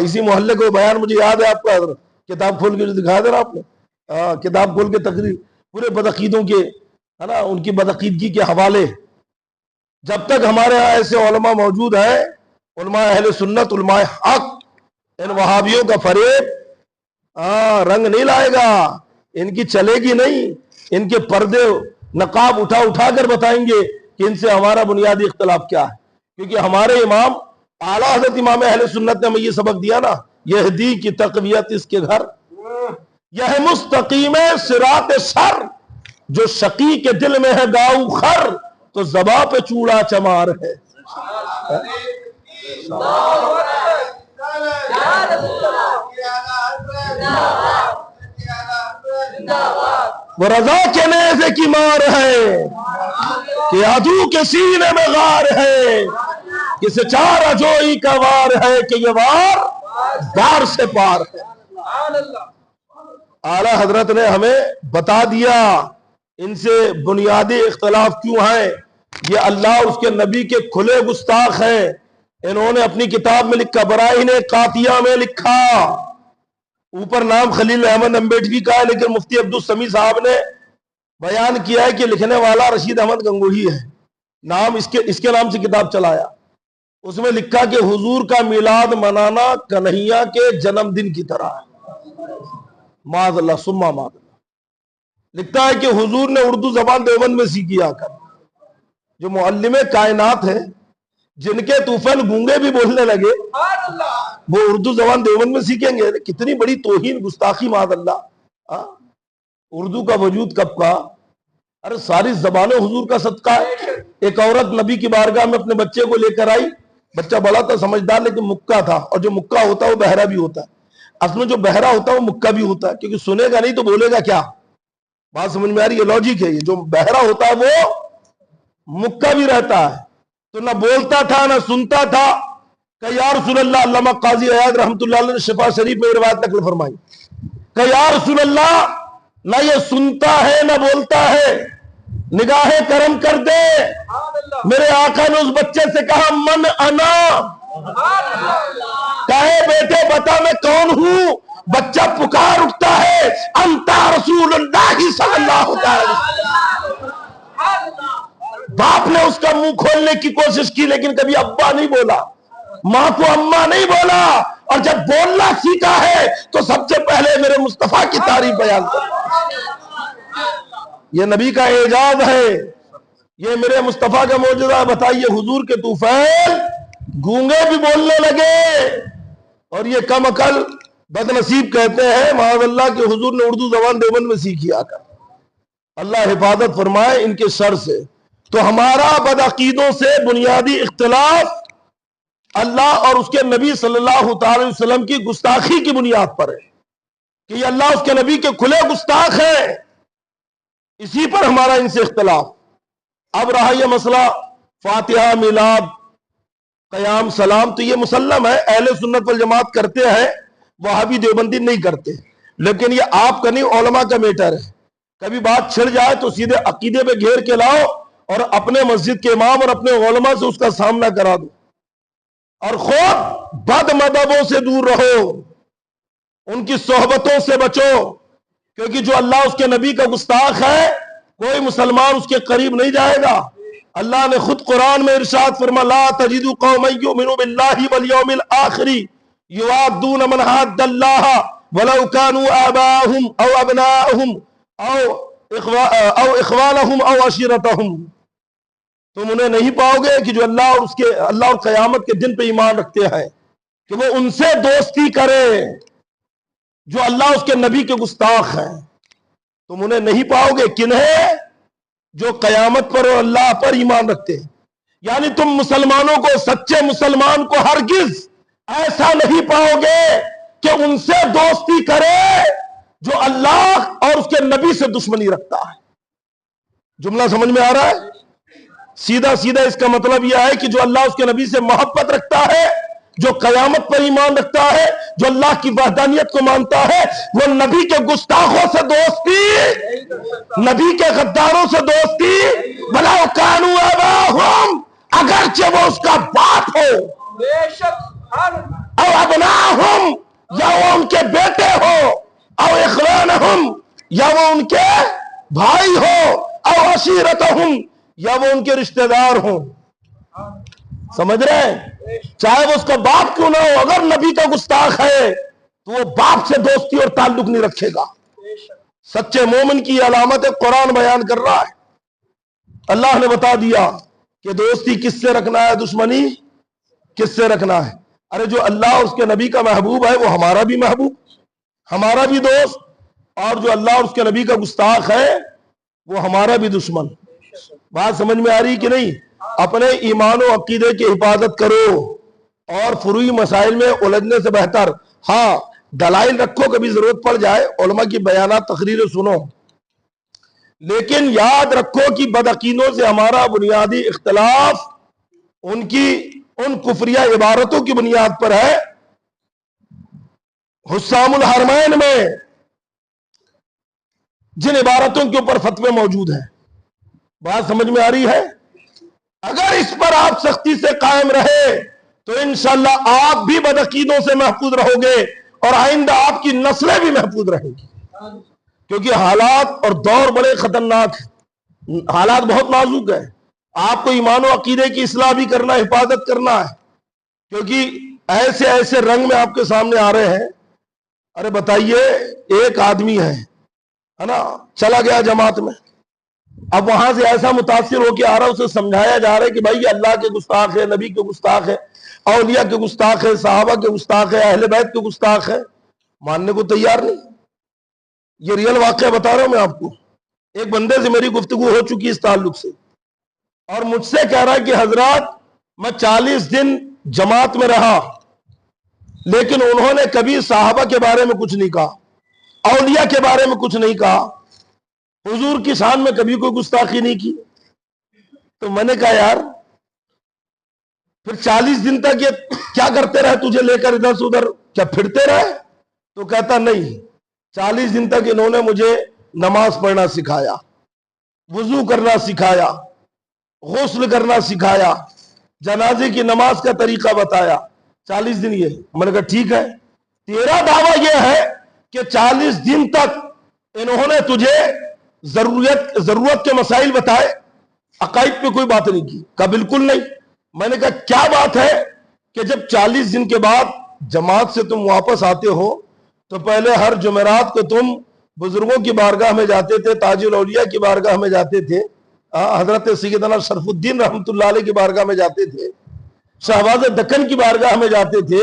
اسی محلے کو بیان مجھے یاد ہے، آپ کا حضرت کتاب کھول کے جو دکھا دے رہا آپ نے، کتاب کھول کے تقریر پورے بدعقیدوں کے، ہے نا، ان کی بدعقیدگی کے حوالے، جب تک ہمارے یہاں ایسے علماء موجود ہیں، علماء اہل سنت، علماء حق، ان وہابیوں کا فریب رنگ نہیں لائے گا، ان کی چلے گی نہیں۔ ان کے پردے نقاب اٹھا کر بتائیں گے کہ ان سے ہمارا بنیادی اختلاف کیا ہے، کیونکہ ہمارے امام اعلیٰ حضرت امام اہل سنت نے ہمیں یہ سبق دیا نا، یہدی کی تقویت اس کے گھر، یہ مستقیم صراط سر، جو شقی کے دل میں ہے گاؤ خر، تو زباں پہ چوڑا چمار ہے۔ وہ رضا کے نیزے کی مار ہے کہ عدو کے سینے میں غار ہے، کسے چارہ جوئی کا وار ہے کہ یہ وار دار سے پار ہے۔ اعلیٰ حضرت نے ہمیں بتا دیا ان سے بنیادی اختلاف کیوں ہیں۔ یہ اللہ اس کے نبی کے کھلے گستاخ ہیں۔ انہوں نے اپنی کتاب میں لکھا، براہین قاطعیہ میں لکھا، اوپر نام خلیل احمد امبیڈوی کا ہے، لیکن مفتی عبدالسمیع صاحب نے بیان کیا ہے کہ لکھنے والا رشید احمد گنگوہی ہے، نام اس کے نام سے کتاب چلایا۔ اس میں لکھا کہ حضور کا میلاد منانا کنہیا کے جنم دن کی طرح ہے۔ معاذ اللہ سما معاذ اللہ۔ لکھتا ہے کہ حضور نے اردو زبان دیوبند میں سیکھی آ کر۔ جو معلم کائنات ہے، جن کے طوفان گونگے بھی بولنے لگے، وہ اردو زبان دیوبند میں سیکھیں گے؟ کتنی بڑی توہین، گستاخی معاذ اللہ۔ اردو کا وجود کب کا؟ ارے ساری زبانیں حضور کا صدقہ ہے۔ ایک عورت نبی کی بارگاہ میں اپنے بچے کو لے کر آئی، بچہ بڑا تھا، سمجھدار، لیکن مکہ تھا، اور جو مکہ ہوتا ہے وہ بہرا بھی ہوتا ہے۔ اصل میں جو بہرا ہوتا ہے وہ مکہ بھی ہوتا ہے، کیونکہ سنے گا نہیں تو بولے گا کیا؟ بات سمجھ میں آ رہی ہے؟ لاجک ہے یہ۔ جو بہرا ہوتا ہے وہ مکہ بھی رہتا ہے، تو نہ بولتا تھا نہ سنتا تھا کہ یا رسول اللہ، علامہ قاضی عیاض رحمۃ اللہ علیہ نے شفا شریف میں روایت نقل فرمائی کہ یا رسول اللہ، نہ یہ سنتا ہے نہ بولتا ہے، نگاہ کرم کر دے۔ میرے آقا نے اس بچے سے کہا من انا، کہے بیٹے بتا میں کون ہوں؟ بچہ پکار اٹھتا ہے انتا رسول اللہ صلی اللہ علیہ وسلم۔ باپ نے اس کا منہ کھولنے کی کوشش کی، لیکن کبھی ابا نہیں بولا، ماں کو اماں نہیں بولا، اور جب بولنا سیکھا ہے تو سب سے پہلے میرے مصطفیٰ کی تعریف بیان کر۔ یہ نبی کا اعجاز ہے، یہ میرے مصطفیٰ کا معجزہ۔ بتائیے حضور کے طوفان گونگے بھی بولنے لگے، اور یہ کم عقل بد نصیب کہتے ہیں معاذ اللہ کہ حضور نے اردو زبان دیوبند میں سیکھی آ کر۔ اللہ حفاظت فرمائے ان کے شر سے۔ تو ہمارا بدعقیدوں سے بنیادی اختلاف اللہ اور اس کے نبی صلی اللہ تعالی وسلم کی گستاخی کی بنیاد پر ہے کہ یہ اللہ اس کے نبی کے کھلے گستاخ ہیں، اسی پر ہمارا ان سے اختلاف۔ اب رہا یہ مسئلہ فاتحہ، میلاد، قیام، سلام، تو یہ مسلم ہے، اہل سنت والجماعت کرتے ہیں، وہابی دیوبندی نہیں کرتے، لیکن یہ آپ کا نہیں، علماء کا میٹر ہے۔ کبھی بات چھڑ جائے تو سیدھے عقیدے پہ گھیر کے لاؤ اور اپنے مسجد کے امام اور اپنے علماء سے اس کا سامنا کرا دو، اور خود بد مذہبوں سے دور رہو، ان کی صحبتوں سے بچو، کیونکہ جو اللہ اس کے نبی کا گستاخ ہے کوئی مسلمان اس کے قریب نہیں جائے گا۔ اللہ نے خود قرآن میں ارشاد فرما لا تجد قوما یؤمنون باللہ والیوم الآخر یوادون من حاد اللہ ولو كانوا آباءهم او ابناءهم او اخوانهم او عشیرتهم۔ تم انہیں نہیں پاؤ گے کہ جو اللہ اور قیامت کے دن پہ ایمان رکھتے ہیں کہ وہ ان سے دوستی کرے جو اللہ اس کے نبی کے گستاخ ہیں۔ تم انہیں نہیں پاؤ گے، کنہیں؟ جو قیامت پر اور اللہ پر ایمان رکھتے ہیں۔ یعنی تم مسلمانوں کو، سچے مسلمان کو ہرگز ایسا نہیں پاؤ گے کہ ان سے دوستی کرے جو اللہ اور اس کے نبی سے دشمنی رکھتا ہے۔ جملہ سمجھ میں آ رہا ہے؟ سیدھا سیدھا اس کا مطلب یہ ہے کہ جو اللہ اس کے نبی سے محبت رکھتا ہے، جو قیامت پر ایمان رکھتا ہے، جو اللہ کی وحدانیت کو مانتا ہے، وہ نبی کے گستاخوں سے دوستی، نبی کے غداروں سے دوستی، وَلَوْ كَانُوا آبَاءَهُمْ، اگرچہ وہ اس کا باپ ہو، او ابناہم، یا وہ ان کے بیٹے ہو، او اخوانہم، یا وہ ان کے بھائی ہو، او عشیرتہم، یا وہ ان کے رشتہ دار ہوں۔ سمجھ رہے ہیں؟ چاہے وہ اس کا باپ کیوں نہ ہو، اگر نبی کا گستاخ ہے تو وہ باپ سے دوستی اور تعلق نہیں رکھے گا۔ سچے مومن کی علامت قرآن بیان کر رہا ہے۔ اللہ نے بتا دیا کہ دوستی کس سے رکھنا ہے، دشمنی کس سے رکھنا ہے۔ ارے جو اللہ اور اس کے نبی کا محبوب ہے وہ ہمارا بھی محبوب، ہمارا بھی دوست، اور جو اللہ اور اس کے نبی کا گستاخ ہے وہ ہمارا بھی دشمن۔ بات سمجھ میں آ رہی کہ نہیں؟ اپنے ایمان و عقیدے کی حفاظت کرو، اور فروعی مسائل میں الجھنے سے بہتر ہاں دلائل رکھو، کبھی ضرورت پڑ جائے علماء کی بیانات، تقریریں سنو، لیکن یاد رکھو کہ بدعقیدوں سے ہمارا بنیادی اختلاف ان کفریہ عبارتوں کی بنیاد پر ہے۔ حسام الحرمین میں جن عبارتوں کے اوپر فتوے موجود ہیں، بات سمجھ میں آ رہی ہے؟ اگر اس پر آپ سختی سے قائم رہے تو انشاءاللہ آپ بھی بدعقیدوں سے محفوظ رہو گے، اور آئندہ آپ کی نسلیں بھی محفوظ رہیں گی، کیونکہ حالات اور دور بڑے خطرناک ہیں، حالات بہت نازک ہیں۔ آپ کو ایمان و عقیدے کی اصلاح بھی کرنا، حفاظت کرنا ہے، کیونکہ ایسے ایسے رنگ میں آپ کے سامنے آ رہے ہیں۔ ارے بتائیے، ایک آدمی ہے نا، چلا گیا جماعت میں، اب وہاں سے ایسا متاثر ہو کے آ رہا، اسے سمجھایا جا رہا ہے کہ بھائی یہ اللہ کے گستاخ ہے، نبی کے گستاخ ہے، اولیاء کے گستاخ ہے، صحابہ کے گستاخ ہے، اہل بیت کے گستاخ ہے، ماننے کو تیار نہیں۔ یہ ریئل واقعہ بتا رہا ہوں میں آپ کو۔ ایک بندے سے میری گفتگو ہو چکی اس تعلق سے، اور مجھ سے کہہ رہا ہے کہ حضرات میں 40 دن جماعت میں رہا، لیکن انہوں نے کبھی صحابہ کے بارے میں کچھ نہیں کہا، اولیاء کے بارے میں کچھ نہیں کہا، حضور کی شان میں کبھی کوئی گستاخی نہیں کی۔ تو میں نے کہا یار پھر 40 دن تک یہ کیا کرتے رہے، تجھے لے کر ادھر سے ادھر کیا پھرتے رہے؟ تو کہتا نہیں، 40 دن تک انہوں نے مجھے نماز پڑھنا سکھایا، وضو کرنا سکھایا، غسل کرنا سکھایا، جنازے کی نماز کا طریقہ بتایا۔ 40 دن یہ، میں نے کہا ٹھیک ہے، تیرا دعویٰ یہ ہے کہ 40 دن تک انہوں نے تجھے ضرورت کے مسائل بتائے، عقائد پہ کوئی بات نہیں کی؟ کہا بالکل نہیں۔ میں نے کہا کیا بات ہے کہ جب 40 دن کے بعد جماعت سے تم واپس آتے ہو تو پہلے ہر جمعرات کو تم بزرگوں کی بارگاہ میں جاتے تھے، تاج الاولیاء کی بارگاہ میں جاتے تھے، حضرت سیدنا شرف الدین رحمت اللہ علیہ کی بارگاہ میں جاتے تھے، شہباز دکن کی بارگاہ میں جاتے تھے،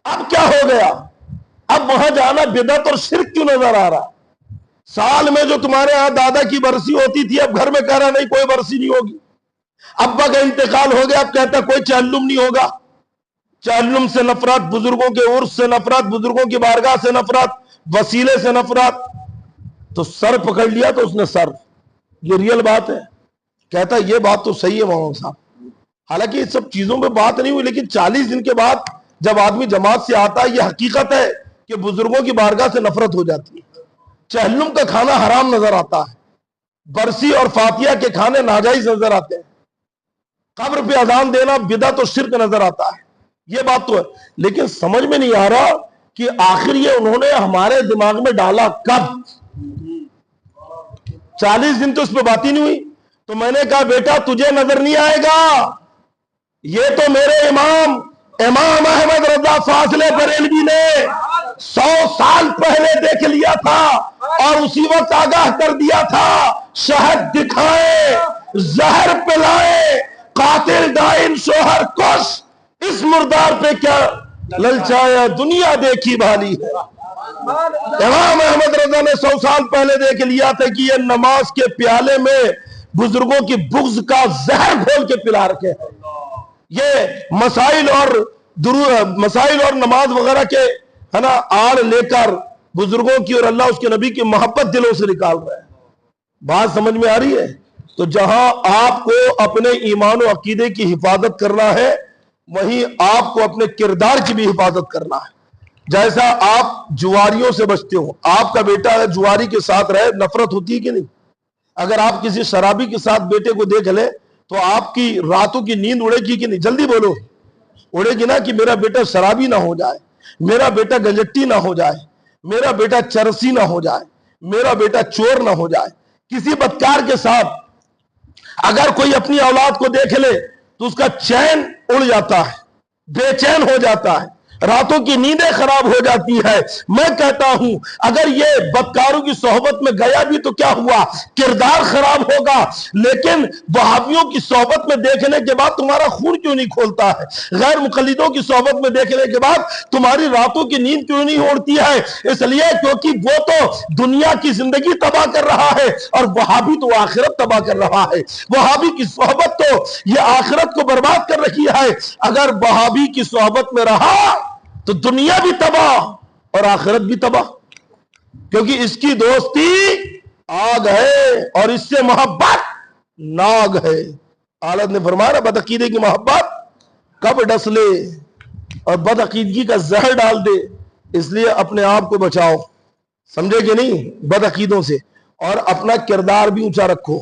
اب کیا ہو گیا؟ اب وہاں جانا بدعت اور شرک کیوں نظر آ رہا؟ سال میں جو تمہارے ہاں دادا کی برسی ہوتی تھی، اب گھر میں کہہ رہا نہیں کوئی برسی نہیں ہوگی۔ ابا کا انتقال ہو گیا، اب کہتا کوئی چہلم نہیں ہوگا۔ چہلم سے نفرت، بزرگوں کے عرس سے نفرت، بزرگوں کی بارگاہ سے نفرت، وسیلے سے نفرت۔ تو سر پکڑ لیا تو اس نے سر، یہ ریئل بات ہے۔ کہتا یہ بات تو صحیح ہے مولانا صاحب، حالانکہ یہ سب چیزوں پہ بات نہیں ہوئی، لیکن 40 دن کے بعد جب آدمی جماعت سے آتا ہے، یہ حقیقت ہے کہ بزرگوں کی بارگاہ سے نفرت ہو جاتی ہے۔ چہلم کا کھانا حرام نظر آتا ہے، برسی اور فاتحہ کے کھانے ناجائز نظر آتے ہیں، قبر پہ اذان دینا بدعت و شرک نظر آتا ہے، یہ بات تو ہے۔ لیکن سمجھ میں نہیں آ رہا کہ آخر یہ انہوں نے ہمارے دماغ میں ڈالا کب؟ 40 دن تو اس پہ بات ہی نہیں ہوئی۔ تو میں نے کہا بیٹا تجھے نظر نہیں آئے گا، یہ تو میرے امام احمد رضا فاضلِ بریلوی نے 100 سال پہلے دیکھ لیا تھا اور اسی وقت آگاہ کر دیا تھا، شہد دکھائے، زہر پلائے، قاتل ڈائن شوہر کش، اس مردار پہ کیا للچایا، دنیا دیکھی بھالی ہے۔ امام احمد رضا نے 100 سال پہلے دیکھ لیا تھا کہ یہ نماز کے پیالے میں بزرگوں کی بغض کا زہر گھول کے پلا رکھے ہیں۔ یہ مسائل اور نماز وغیرہ کے ہے نا آڑ لے کر بزرگوں کی اور اللہ اس کے نبی کی محبت دلوں سے نکال رہے ہیں۔ بات سمجھ میں آ رہی ہے؟ تو جہاں آپ کو اپنے ایمان و عقیدے کی حفاظت کرنا ہے، وہیں آپ کو اپنے کردار کی بھی حفاظت کرنا ہے۔ جیسا آپ جواریوں سے بچتے ہو، آپ کا بیٹا اگر جواری کے ساتھ رہے نفرت ہوتی ہے کہ نہیں؟ اگر آپ کسی شرابی کے ساتھ بیٹے کو دیکھ لیں تو آپ کی راتوں کی نیند اڑے گی کہ نہیں؟ جلدی بولو، اڑے گی نا کہ میرا بیٹا شرابی نہ ہو جائے، میرا بیٹا گنجٹی نہ ہو جائے، میرا بیٹا چرسی نہ ہو جائے، میرا بیٹا چور نہ ہو جائے۔ کسی بدکار کے ساتھ اگر کوئی اپنی اولاد کو دیکھ لے تو اس کا چین اڑ جاتا ہے، بے چین ہو جاتا ہے، راتوں کی نیندیں خراب ہو جاتی ہے۔ میں کہتا ہوں اگر یہ بدکاروں کی صحبت میں گیا بھی تو کیا ہوا؟ کردار خراب ہوگا۔ لیکن وہابیوں کی صحبت میں دیکھنے کے بعد تمہارا خون کیوں نہیں کھولتا ہے؟ غیر مقلدوں کی صحبت میں دیکھنے کے بعد تمہاری راتوں کی نیند کیوں نہیں اڑتی ہے؟ اس لیے کیونکہ وہ تو دنیا کی زندگی تباہ کر رہا ہے اور وہابی تو آخرت تباہ کر رہا ہے۔ وہابی کی صحبت تو یہ آخرت کو برباد کر رکھی ہے۔ اگر وہابی کی صحبت میں رہا تو دنیا بھی تباہ اور آخرت بھی تباہ، کیونکہ اس کی دوستی آگ ہے اور اس سے محبت ناگ ہے۔ آلت نے فرمایا بدعقیدے کی محبت کب ڈس لے اور بدعقیدگی کا زہر ڈال دے، اس لیے اپنے آپ کو بچاؤ، سمجھے کہ نہیں، بدعقیدوں سے، اور اپنا کردار بھی اونچا رکھو۔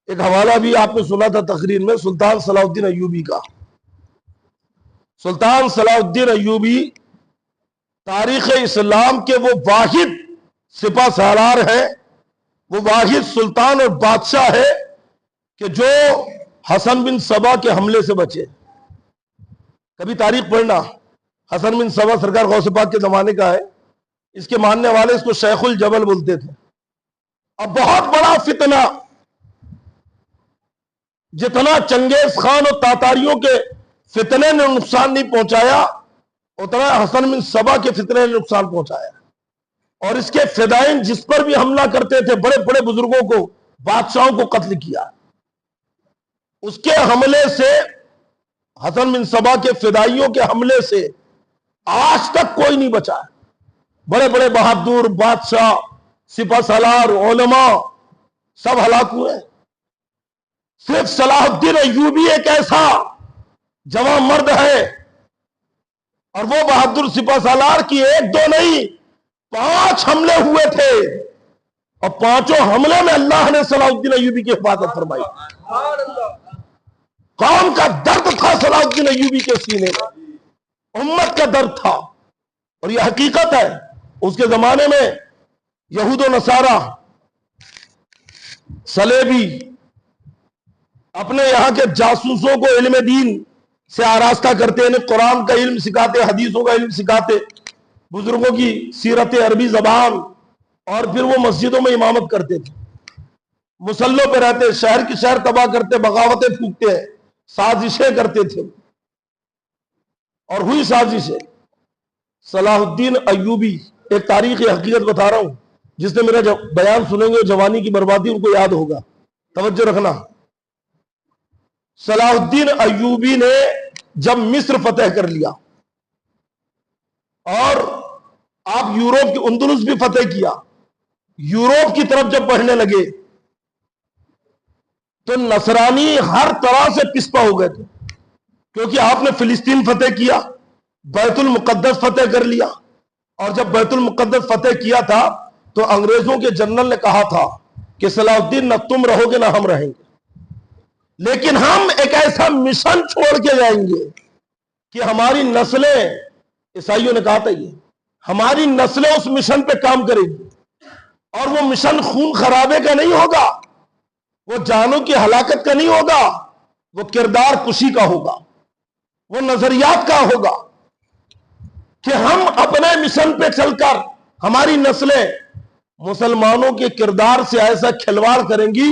ایک حوالہ بھی آپ نے سنا تھا تقریر میں سلطان صلاح الدین ایوبی کا۔ سلطان صلاح الدین ایوبی تاریخ اسلام کے وہ واحد سپہ سالار ہے، وہ واحد سلطان اور بادشاہ ہے کہ جو حسن بن سبا کے حملے سے بچے۔ کبھی تاریخ پڑھنا، حسن بن سبا سرکار غوث پاک کے زمانے کا ہے، اس کے ماننے والے اس کو شیخ الجبل بولتے تھے. اب بہت بڑا فتنہ، جتنا چنگیز خان اور تاتاریوں کے فتنے نے نقصان نہیں پہنچایا، اتنا حسن بن سبا کے فتنے نے نقصان پہنچایا. اور اس کے فدائین جس پر بھی حملہ کرتے تھے، بڑے بڑے بزرگوں کو، بادشاہوں کو قتل کیا. اس کے حملے سے، حسن بن سبا کے فدائیوں کے حملے سے آج تک کوئی نہیں بچا. بڑے بڑے بہادر بادشاہ، سپہ سالار، علماء سب ہلاک ہوئے. صرف صلاح الدین ایوبی ایک ایسا جوان مرد ہے، اور وہ بہادر سپہ سالار کی ایک دو نہیں 5 حملے ہوئے تھے، اور 5 حملے میں اللہ نے صلاح الدین ایوبی کی حفاظت فرمائی. قوم کا درد تھا صلاح الدین ایوبی کے سینے میں، امت کا درد تھا. اور یہ حقیقت ہے، اس کے زمانے میں یہود و نصارہ، صلیبی اپنے یہاں کے جاسوسوں کو علم دین سے آراستہ کرتے، انہیں قرآن کا علم سکھاتے، حدیثوں کا علم سکھاتے، بزرگوں کی سیرت عربی زبان، اور پھر وہ مسجدوں میں امامت کرتے تھے. مسلوں پہ رہتے، شہر کی شہر تباہ کرتے، بغاوتیں پھونکتے، سازشیں کرتے تھے. اور ہوئی سازشیں. صلاح الدین ایوبی، ایک تاریخی حقیقت بتا رہا ہوں، جس نے میرا بیان سنیں گے جوانی کی بربادی ان کو یاد ہوگا، توجہ رکھنا. صلاح الدین ایوبی نے جب مصر فتح کر لیا اور آپ یوروپ کی اندلس بھی فتح کیا، یوروپ کی طرف جب بڑھنے لگے تو نصرانی ہر طرح سے پسپا ہو گئے تھے، کیونکہ آپ نے فلسطین فتح کیا، بیت المقدس فتح کر لیا. اور جب بیت المقدس فتح کیا تھا تو انگریزوں کے جنرل نے کہا تھا کہ صلاح الدین نہ تم رہو گے نہ ہم رہیں گے، لیکن ہم ایک ایسا مشن چھوڑ کے جائیں گے کہ ہماری نسلیں، عیسائیوں نے کہا تھا یہ، ہماری نسلیں اس مشن پہ کام کریں گی. اور وہ مشن خون خرابے کا نہیں ہوگا، وہ جانوں کی ہلاکت کا نہیں ہوگا، وہ کردار کشی کا ہوگا، وہ نظریات کا ہوگا، کہ ہم اپنے مشن پہ چل کر ہماری نسلیں مسلمانوں کے کردار سے ایسا کھلواڑ کریں گی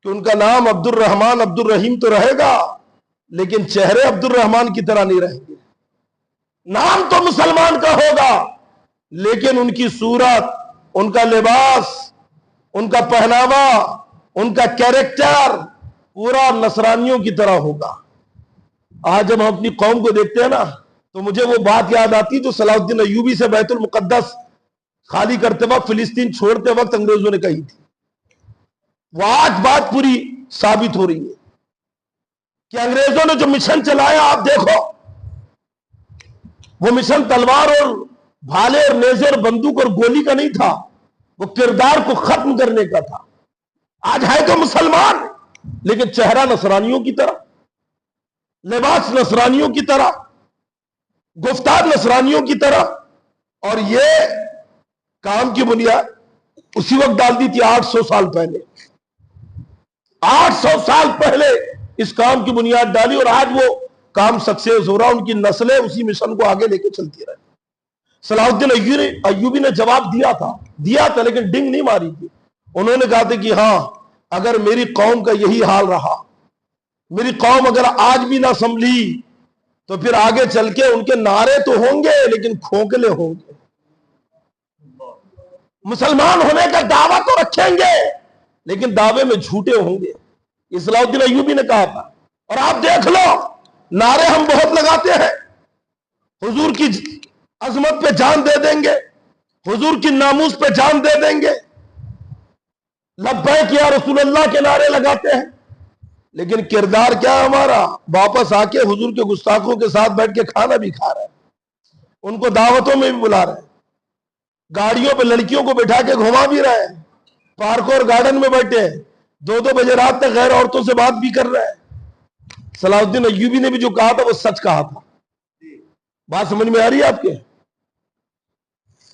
کہ ان کا نام عبد الرحمن عبد الرحیم تو رہے گا، لیکن چہرے عبد الرحمن کی طرح نہیں رہیں گے. نام تو مسلمان کا ہوگا، لیکن ان کی صورت، ان کا لباس، ان کا پہناوا، ان کا کیریکٹر پورا نصرانیوں کی طرح ہوگا. آج جب ہم اپنی قوم کو دیکھتے ہیں نا تو مجھے وہ بات یاد آتی جو صلاح الدین ایوبی سے بیت المقدس خالی کرتے وقت، فلسطین چھوڑتے وقت انگریزوں نے کہی تھی. وہ آج بات پوری ثابت ہو رہی ہے کہ انگریزوں نے جو مشن چلایا، آپ دیکھو، وہ مشن تلوار اور بھالے اور نیزے اور بندوق اور گولی کا نہیں تھا، وہ کردار کو ختم کرنے کا تھا. آج ہے تو مسلمان، لیکن چہرہ نصرانیوں کی طرح، لباس نصرانیوں کی طرح، گفتار نصرانیوں کی طرح. اور یہ کام کی بنیاد اسی وقت ڈال دی تھی 800 سال پہلے. 800 سال پہلے اس کام کی بنیاد ڈالی، اور آج وہ کام سکسیس ہو رہا، ان کی نسلیں اسی مشن کو آگے لے کے چلتی رہے. صلاح الدین ایوبی نے جواب دیا تھا لیکن ڈنگ نہیں ماری تھی. انہوں نے کہا تھا کہ ہاں، اگر میری قوم کا یہی حال رہا، میری قوم اگر آج بھی نہ سنبھلی، تو پھر آگے چل کے ان کے نعرے تو ہوں گے لیکن کھوکھلے ہوں گے. مسلمان ہونے کا دعویٰ تو رکھیں گے لیکن دعوے میں جھوٹے ہوں گے. یہ صلاح الدین ایوبی نے کہا تھا. اور آپ دیکھ لو، نعرے ہم بہت لگاتے ہیں، حضور کی عظمت پہ جان دے دیں گے، حضور کی ناموس پہ جان دے دیں گے، لبیک یا رسول اللہ کے نعرے لگاتے ہیں، لیکن کردار کیا ہے ہمارا؟ واپس آ کے حضور کے گستاخوں کے ساتھ بیٹھ کے کھانا بھی کھا رہے ہیں، ان کو دعوتوں میں بھی بلا رہے ہیں، گاڑیوں پہ لڑکیوں کو بٹھا کے گھما بھی رہے ہیں، پارکوں اور گارڈن میں بیٹھے ہیں، 2 بجے رات تک غیر عورتوں سے بات بھی کر رہے ہیں. صلاح الدین ایوبی نے بھی جو کہا تھا وہ سچ کہا تھا. بات سمجھ میں آ رہی ہے آپ کے؟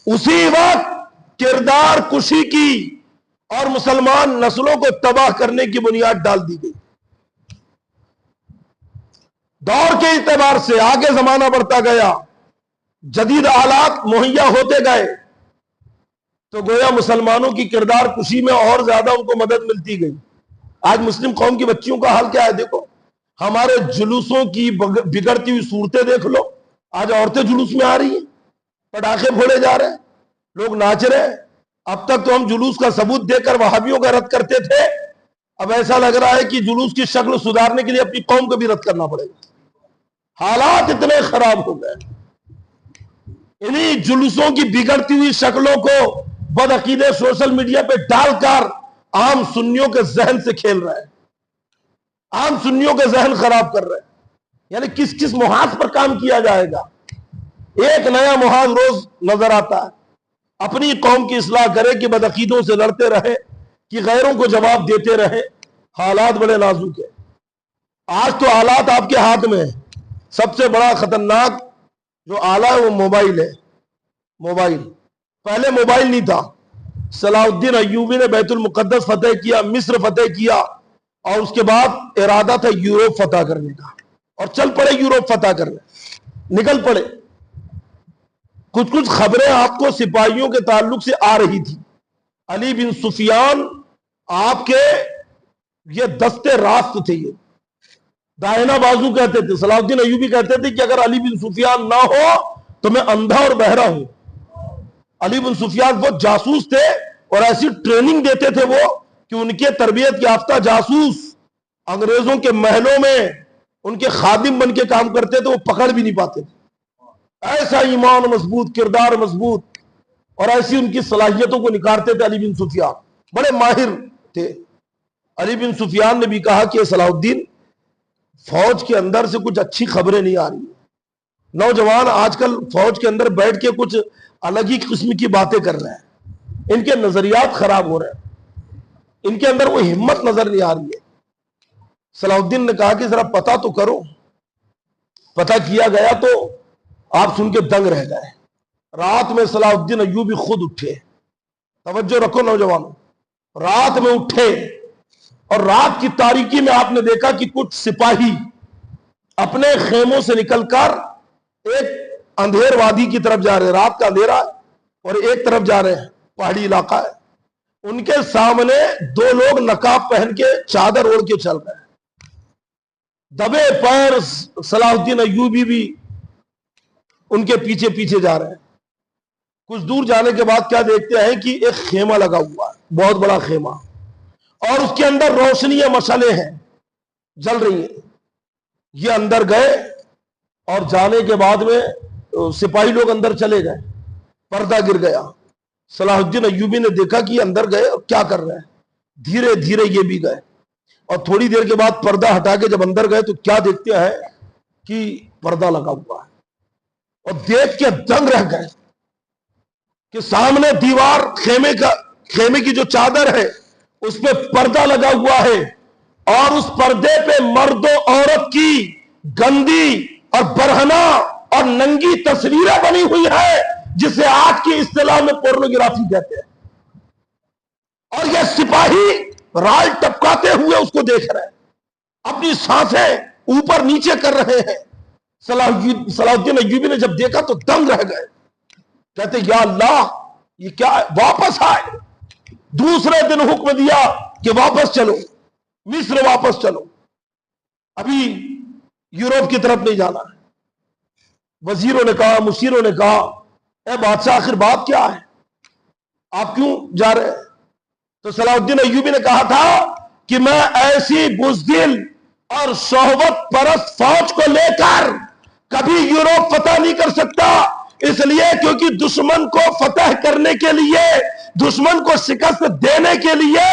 اسی وقت کردار کشی کی اور مسلمان نسلوں کو تباہ کرنے کی بنیاد ڈال دی گئی. دور کے اعتبار سے آگے زمانہ بڑھتا گیا، جدید آلات مہیا ہوتے گئے، تو گویا مسلمانوں کی کردار کشی میں اور زیادہ ان کو مدد ملتی گئی۔ آج مسلم قوم کی بچیوں کا حال کیا ہے؟ دیکھو ہمارے جلوسوں کی بگڑتی ہوئی صورتیں دیکھ لو۔ آج عورتیں جلوس میں آ رہی ہیں، پٹاخے پھوڑے جا رہے ہیں، لوگ ناچ رہے ہیں۔ اب تک تو ہم جلوس کا ثبوت دے کر وہابیوں کا رد کرتے تھے، اب ایسا لگ رہا ہے کہ جلوس کی شکل سدھارنے کے لیے اپنی قوم کو بھی رد کرنا پڑے گا۔ حالات اتنے خراب ہو گئے، انہی جلوسوں کی بگڑتی ہوئی شکلوں کو بدعقیدے سوشل میڈیا پہ ڈال کر عام سنیوں کے ذہن سے کھیل رہے ہیں، عام سنیوں کے ذہن خراب کر رہے ہیں۔ یعنی کس کس محاذ پر کام کیا جائے گا؟ ایک نیا محاذ روز نظر آتا ہے۔ اپنی قوم کی اصلاح کرے کہ بدعقیدوں سے لڑتے رہے، کہ غیروں کو جواب دیتے رہے۔ حالات بڑے نازک ہیں۔ آج تو حالات آپ کے ہاتھ میں ہیں۔ سب سے بڑا خطرناک جو آلہ ہے وہ موبائل ہے۔ موبائل، پہلے موبائل نہیں تھا۔ صلاح الدین ایوبی نے بیت المقدس فتح کیا، مصر فتح کیا، اور اس کے بعد ارادہ تھا یوروپ فتح کرنے کا، اور چل پڑے یوروپ فتح کرنے، نکل پڑے۔ کچھ خبریں آپ کو سپاہیوں کے تعلق سے آ رہی تھی۔ علی بن سفیان آپ کے یہ دستے راست تھے، یہ دائنا بازو کہتے تھے۔ صلاح الدین ایوبی کہتے تھے کہ اگر علی بن سفیان نہ ہو تو میں اندھا اور بہرا ہوں۔ علی بن سفیان وہ جاسوس تھے، اور ایسی ٹریننگ دیتے تھے وہ کہ ان کے تربیت یافتہ جاسوس انگریزوں کے محلوں میں ان کے خادم بن کے کام کرتے تھے، وہ پکڑ بھی نہیں پاتے تھے۔ ایسا ایمان مضبوط، کردار مضبوط، اور ایسی ان کی صلاحیتوں کو نکارتے تھے علی بن سفیان، بڑے ماہر تھے۔ علی بن سفیان نے بھی کہا کہ صلاح الدین، فوج کے اندر سے کچھ اچھی خبریں نہیں آ رہی۔ نوجوان آج کل فوج کے اندر بیٹھ کے کچھ الگ ہی قسم کی باتیں کر رہے ہیں، ان کے نظریات خراب ہو رہے ہیں، ان کے اندر وہ ہمت نظر نہیں آ رہی ہے۔ صلاح الدین نے کہا کہ ذرا پتہ تو کرو۔ پتہ کیا گیا تو آپ سن کے دنگ رہ گئے۔ رات میں صلاح الدین ایوبی خود اٹھے، توجہ رکھو نوجوانوں، رات میں اٹھے، اور رات کی تاریکی میں آپ نے دیکھا کہ کچھ سپاہی اپنے خیموں سے نکل کر ایک اندھیر وادی کی طرف جا رہے ہیں، رات کا اندھیرا ہے، اور ایک طرف جا رہے ہیں، پہاڑی علاقہ ہے۔ ان کے سامنے دو لوگ نقاب پہن کے چادر اوڑھ کے چل رہے ہیں، دبے پیر صلاح الدین ایوبی بھی ان کے پیچھے پیچھے جا رہے ہیں۔ کچھ دور جانے کے بعد کیا دیکھتے ہیں کہ ایک خیمہ لگا ہوا ہے، بہت بڑا خیمہ، اور اس کے اندر روشنی مشعلیں ہیں، جل رہی ہیں۔ یہ اندر گئے، اور جانے کے بعد میں سپاہی لوگ اندر چلے گئے، پردہ گر گیا۔ صلاح الدین ایوبی نے دیکھا کہ یہ اندر گئے اور کیا کر رہے ہیں، دھیرے دھیرے یہ بھی گئے، اور تھوڑی دیر کے بعد پردہ ہٹا کے جب اندر گئے تو کیا دیکھتے ہیں کہ پردہ لگا ہوا ہے، اور دیکھ کے دنگ رہ گئے کہ سامنے دیوار خیمے کی جو چادر ہے اس پہ پردہ لگا ہوا ہے، اور اس پردے پہ مرد و عورت کی گندی اور برہنہ اور ننگی تصویریں بنی ہوئی ہے، جسے آج کی اصطلاح میں پورنوگرافی کہتے ہیں۔ اور یہ سپاہی رال ٹپکاتے ہوئے اس کو دیکھ رہے ہیں، اپنی سانسیں اوپر نیچے کر رہے ہیں۔ صلاح الدین ایوبی نے جب دیکھا تو دنگ رہ گئے، کہتے یا اللہ یہ کیا ہے؟ واپس آئے۔ دوسرے دن حکم دیا کہ واپس چلو، مصر واپس چلو، ابھی یوروپ کی طرف نہیں جانا ہے۔ وزیروں نے کہا، مشیروں نے کہا، اے بادشاہ آخر بات کیا ہے، آپ کیوں جا رہے ہیں؟ تو صلاح الدین ایوبی نے کہا تھا کہ میں ایسی بزدل اور شہوت پرست فوج کو لے کر کبھی یوروپ فتح نہیں کر سکتا، اس لیے کیونکہ دشمن کو فتح کرنے کے لیے، دشمن کو شکست دینے کے لیے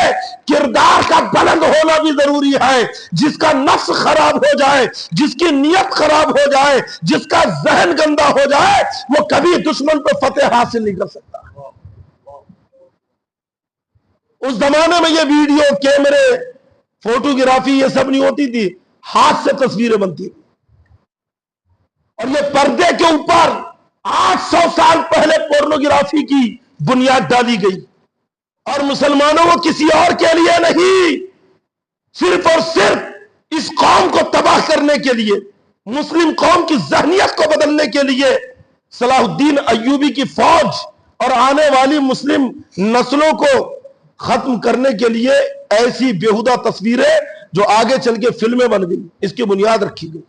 کردار کا بلند ہونا بھی ضروری ہے۔ جس کا نفس خراب ہو جائے، جس کی نیت خراب ہو جائے، جس کا ذہن گندا ہو جائے، وہ کبھی دشمن کو فتح حاصل نہیں کر سکتا۔ اس زمانے میں یہ ویڈیو کیمرے، فوٹوگرافی یہ سب نہیں ہوتی تھی، ہاتھ سے تصویریں بنتی تھی، اور یہ پردے کے اوپر 800 سال پہلے پورنوگرافی کی بنیاد ڈالی گئی، اور مسلمانوں کو کسی اور کے لیے نہیں، صرف اور صرف اس قوم کو تباہ کرنے کے لیے، مسلم قوم کی ذہنیت کو بدلنے کے لیے صلاح الدین ایوبی کی فوج اور آنے والی مسلم نسلوں کو ختم کرنے کے لیے ایسی بیہودہ تصویریں جو آگے چل کے فلمیں بن گئی، اس کی بنیاد رکھی گئی۔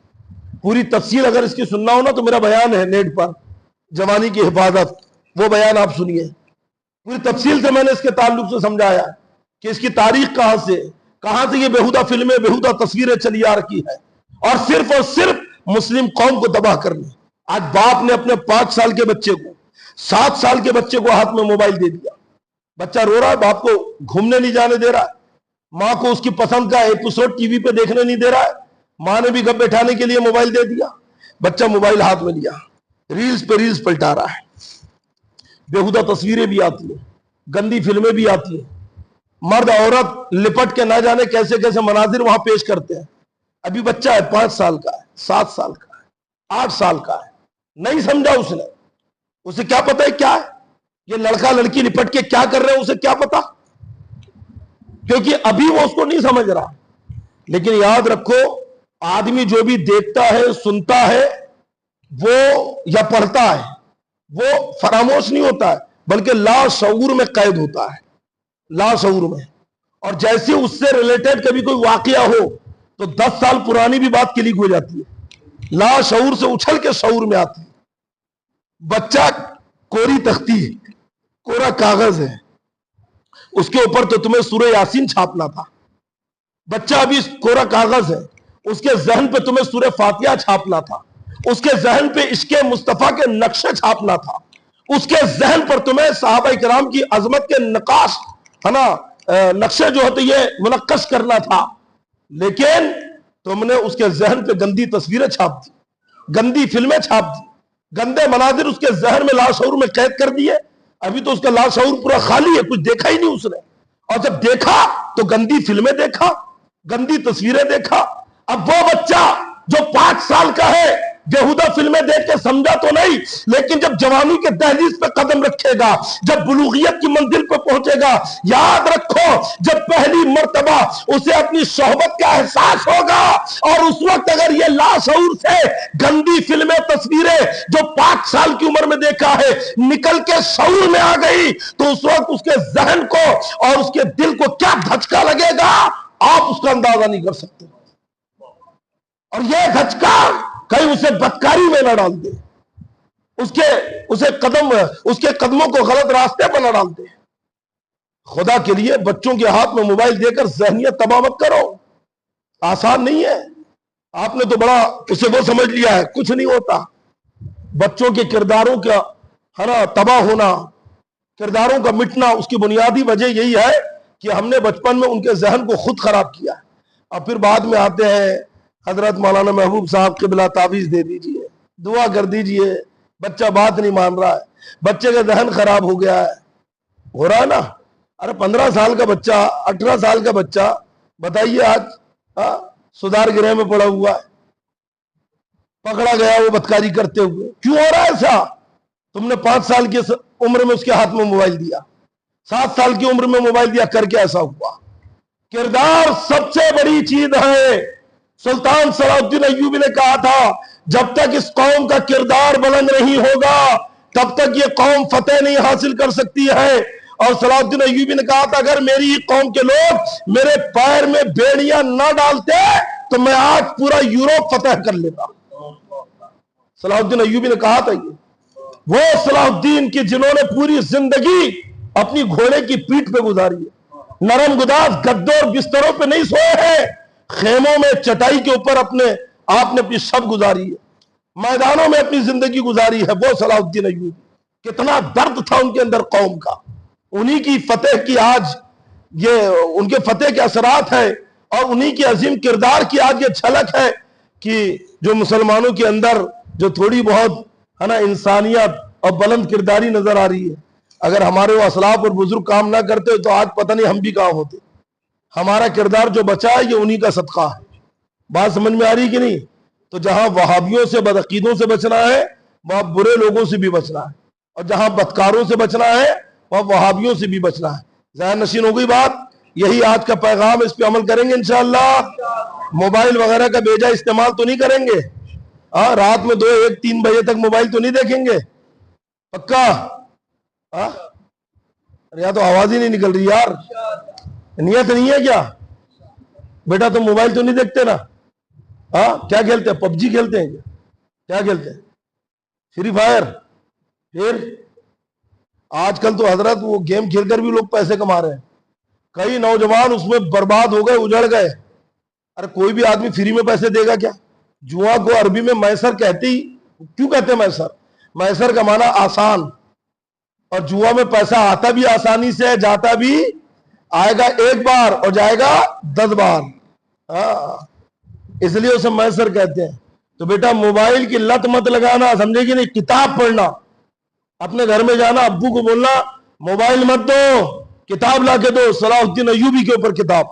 پوری تفصیل اگر اس کی سننا ہو نا تو میرا بیان ہے نیٹ پر، جوانی کی حفاظت، وہ بیان آپ سنیے۔ پوری تفصیل سے میں نے اس کے تعلق سے سمجھایا کہ اس کی تاریخ کہاں سے یہ بیہودہ فلمیں، بیہودہ تصویریں چلی آ رکی ہے، اور صرف مسلم قوم کو تباہ کرنی۔ آج باپ نے اپنے 5 سال کے بچے کو، 7 سال کے بچے کو ہاتھ میں موبائل دے دیا، بچہ رو رہا ہے، باپ کو گھومنے نہیں جانے دے رہا ہے، ماں کو اس کی پسند کا ایپیسوڈ ٹی وی پہ دیکھنے نہیں دے رہا ہے، ماں نے بھی گپ بیٹھانے کے لیے موبائل دے دیا، بچہ موبائل ہاتھ میں لیا، ریلز پہ ریلز پلٹا رہا ہے، بیہودہ تصویریں بھی آتی ہیں، گندی فلمیں بھی آتی ہیں، مرد عورت لپٹ کے نہ جانے کیسے کیسے مناظر وہاں پیش کرتے ہیں۔ ابھی بچہ ہے، 5 سال کا ہے، 7 سال کا ہے، 8 سال کا ہے، نہیں سمجھا اس نے، اسے کیا پتا ہے کیا ہے یہ لڑکا لڑکی لپٹ کے کیا کر رہے ہیں، اسے کیا پتا، کیونکہ ابھی وہ اس کو نہیں سمجھ رہا۔ لیکن یاد رکھو، آدمی جو بھی دیکھتا ہے، سنتا ہے، وہ یا پڑھتا ہے، وہ فراموش نہیں ہوتا ہے، بلکہ لاشعور میں قید ہوتا ہے، لاشعور میں۔ اور جیسے اس سے ریلیٹڈ کبھی کوئی واقعہ ہو تو 10 سال پرانی بھی بات کلک ہو جاتی ہے، لاشعور سے اچھل کے شعور میں آتی ہے۔ بچہ کوری تختی ہے، کورا کاغذ ہے، اس کے اوپر تو تمہیں سورہ یاسین چھاپنا تھا، بچہ ابھی کورا کاغذ ہے، اس کے ذہن پہ تمہیں سورہ فاتحہ چھاپنا تھا، اس کے ذہن پہ عشق مصطفیٰ کے نقشے چھاپنا تھا، اس کے ذہن پر تمہیں صحابہ کرام کی عظمت کے نقاش ہے نا نقشے جو ہوتے یہ منقش کرنا تھا، لیکن تم نے اس کے ذہن پہ گندی تصویریں چھاپ دی، گندی فلمیں چھاپ دی، گندے مناظر اس کے ذہن میں لاشعور میں قید کر دیے۔ ابھی تو اس کا لاشعور پورا خالی ہے، کچھ دیکھا ہی نہیں اس نے، اور جب دیکھا تو گندی فلمیں دیکھا، گندی تصویریں دیکھا۔ اب وہ بچہ جو 5 سال کا ہے بیہودہ فلمیں دیکھ کے سمجھا تو نہیں، لیکن جب جوانی کے دہلیز پہ قدم رکھے گا، جب بلوغیت کی منزل پہ پہنچے گا، یاد رکھو جب پہلی مرتبہ اسے اپنی صحبت کا احساس ہوگا، اور اس وقت اگر یہ لاشعور سے گندی فلمیں تصویریں جو 5 سال کی عمر میں دیکھا ہے نکل کے شعور میں آ گئی تو اس وقت اس کے ذہن کو اور اس کے دل کو کیا دھچکا لگے گا آپ اس کا اندازہ نہیں کر سکتے۔ اور یہ دھچکا کہیں اسے بدکاری میں نہ ڈال دے، اس کے قدموں کو غلط راستے پر نہ ڈال دے۔ خدا کے لیے بچوں کے ہاتھ میں موبائل دے کر ذہنیت تباہ مت کرو، آسان نہیں ہے۔ آپ نے تو بڑا اسے وہ سمجھ لیا ہے، کچھ نہیں ہوتا۔ بچوں کے کرداروں کا ہے نا تباہ ہونا، کرداروں کا مٹنا، اس کی بنیادی وجہ یہی ہے کہ ہم نے بچپن میں ان کے ذہن کو خود خراب کیا ہے، اور پھر بعد میں آتے ہیں حضرت مولانا محبوب صاحب قبلہ تعویذ دے دیجئے، دعا کر دیجئے، بچہ بات نہیں مان رہا ہے، بچے کا ذہن خراب ہو گیا ہے، ہو رہا ہے نا۔ ارے 15 سال کا بچہ، 18 سال کا بچہ، بتائیے آج سدھار گرہ میں پڑا ہوا ہے، پکڑا گیا وہ بدکاری کرتے ہوئے۔ کیوں ہو رہا ہے ایسا؟ تم نے 5 سال کی عمر میں اس کے ہاتھ میں موبائل دیا، 7 سال کی عمر میں موبائل دیا، کر کے ایسا ہوا۔ کردار سب سے بڑی چیز ہے۔ سلطان صلاح الدین ایوبی نے کہا تھا جب تک اس قوم کا کردار بلند نہیں ہوگا تب تک یہ قوم فتح نہیں حاصل کر سکتی ہے۔ اور صلاح الدین ایوبی نے کہا تھا اگر میری قوم کے لوگ میرے پیر میں بیڑیاں نہ ڈالتے تو میں آج پورا یورپ فتح کر لیتا۔ صلاح الدین ایوبی نے کہا تھا یہ وہ صلاح الدین کی جنہوں نے پوری زندگی اپنی گھوڑے کی پیٹھ پہ گزاری ہے، نرم گداز گدوں اور بستروں پہ نہیں سوئے ہیں، خیموں میں چٹائی کے اوپر آپ نے اپنی شب گزاری ہے، میدانوں میں اپنی زندگی گزاری ہے۔ وہ صلاح الدین ایوبی، کتنا درد تھا ان کے اندر قوم کا، انہی کی فتح کی آج یہ ان کے فتح کے اثرات ہے، اور انہی کی عظیم کردار کی آج یہ جھلک ہے کہ جو مسلمانوں کے اندر جو تھوڑی بہت ہے نا انسانیت اور بلند کرداری نظر آ رہی ہے، اگر ہمارے وہ اسلاف اور بزرگ کام نہ کرتے تو آج پتہ نہیں ہم بھی کہاں ہوتے۔ ہمارا کردار جو بچا ہے یہ انہی کا صدقہ ہے۔ بات سمجھ میں آ رہی کہ نہیں؟ تو جہاں وہابیوں سے بدعقیدوں سے بچنا ہے وہاں برے لوگوں سے بھی بچنا ہے، اور جہاں بدکاروں سے بچنا ہے وہاں وہابیوں سے بھی بچنا ہے۔ ذہن نشین ہو گئی بات؟ یہی آج کا پیغام، اس پہ عمل کریں گے انشاءاللہ۔ موبائل وغیرہ کا بیجا استعمال تو نہیں کریں گے، رات میں 2، 1، 3 بجے تک موبائل تو نہیں دیکھیں گے، پکا؟ یا تو آواز ہی نہیں نکل رہی یار، نیت نہیں ہے کیا؟ بیٹا تم موبائل تو نہیں دیکھتے نا؟ کیا کھیلتے ہیں؟ پب جی کھیلتے ہیں کیا کھیلتے ہیں؟ Free fire? پھر آج کل تو حضرت وہ گیم کھیل کر بھی لوگ پیسے کما رہے ہیں، کئی نوجوان اس میں برباد ہو گئے، اجڑ گئے۔ ارے کوئی بھی آدمی فری میں پیسے دے گا کیا؟ جوا کو عربی میں میسر کہتی، کیوں کہتے ہیں میسر؟ میسر کا معنی آسان، اور جوا میں پیسہ آتا بھی آسانی سے، جاتا بھی، آئے گا ایک بار اور جائے گا 10 بار، اس لیے اسے میسر کہتے ہیں۔ تو بیٹا موبائل کی لت مت لگانا، سمجھے گی نہیں؟ کتاب پڑھنا، اپنے گھر میں جانا ابو کو بولنا موبائل مت دو، کتاب لا کے دو، صلاح الدین ایوبی کے اوپر کتاب،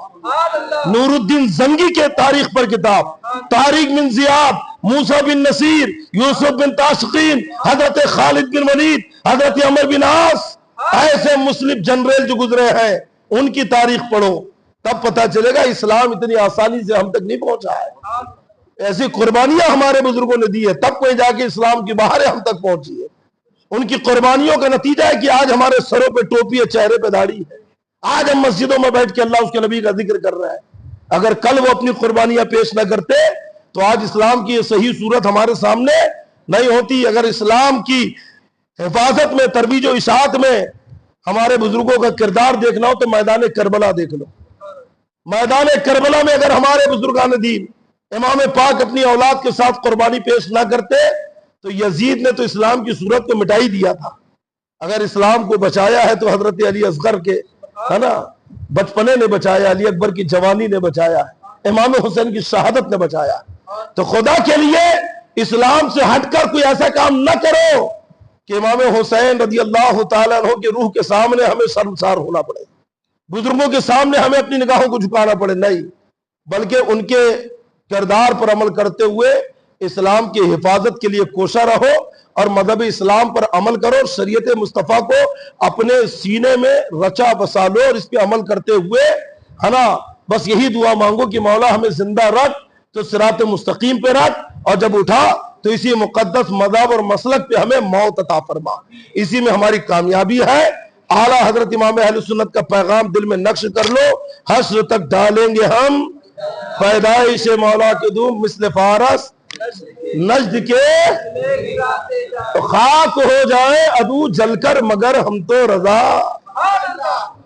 نور الدین زنگی کے تاریخ پر کتاب، طارق بن زیاد، موسیٰ بن نصیر، یوسف بن تاشقین، حضرت خالد بن ولید، حضرت عمر بن عاص، ایسے مسلم جنرل جو گزرے ہیں ان کی تاریخ پڑھو، تب پتہ چلے گا اسلام اتنی آسانی سے ہم تک نہیں پہنچا ہے۔ ایسی قربانیاں ہمارے بزرگوں نے دی ہے، تب کوئی جا کے اسلام کی بہاریں ہم تک پہنچی ہے۔ ان کی قربانیوں کا نتیجہ ہے کہ آج ہمارے سروں پہ ٹوپی ہے، چہرے پہ داڑھی ہے، آج ہم مسجدوں میں بیٹھ کے اللہ اس کے نبی کا ذکر کر رہے ہیں۔ اگر کل وہ اپنی قربانیاں پیش نہ کرتے تو آج اسلام کی یہ صحیح صورت ہمارے سامنے نہیں ہوتی۔ اگر اسلام کی حفاظت میں، ترویج و اشاعت میں ہمارے بزرگوں کا کردار دیکھنا ہو تو میدان کربلا دیکھ لو۔ میدان کربلا میں اگر ہمارے بزرگان دین امام پاک اپنی اولاد کے ساتھ قربانی پیش نہ کرتے تو یزید نے تو اسلام کی صورت کو مٹائی دیا تھا۔ اگر اسلام کو بچایا ہے تو حضرت علی اصغر کے ہے نا بچپنے نے بچایا، علی اکبر کی جوانی نے بچایا، امام حسین کی شہادت نے بچایا۔ تو خدا کے لیے اسلام سے ہٹ کر کوئی ایسا کام نہ کرو کہ امام حسین رضی اللہ تعالیٰ عنہ کی روح کے سامنے ہمیں شرمسار ہونا پڑے، بزرگوں کے سامنے ہمیں اپنی نگاہوں کو جھکانا پڑے، نہیں، بلکہ ان کے کردار پر عمل کرتے ہوئے اسلام کی حفاظت کے لیے کوشاں رہو اور مذہب اسلام پر عمل کرو، شریعت مصطفیٰ کو اپنے سینے میں رچا بسا لو اور اس پہ عمل کرتے ہوئے ہے نا بس یہی دعا مانگو کہ مولا ہمیں زندہ رکھ تو صراط مستقیم پہ رکھ، اور جب اٹھا تو اسی مقدس مذہب اور مسلک پہ ہمیں موت عطا فرما، اسی میں ہماری کامیابی ہے۔ اعلیٰ حضرت امام اہل سنت کا پیغام دل میں نقش کر لو، حشر تک ڈالیں گے ہم پیدائش مولا کے دم مثل فارس نجد کے، خاک ہو جائے عدو جل کر مگر ہم تو رضا۔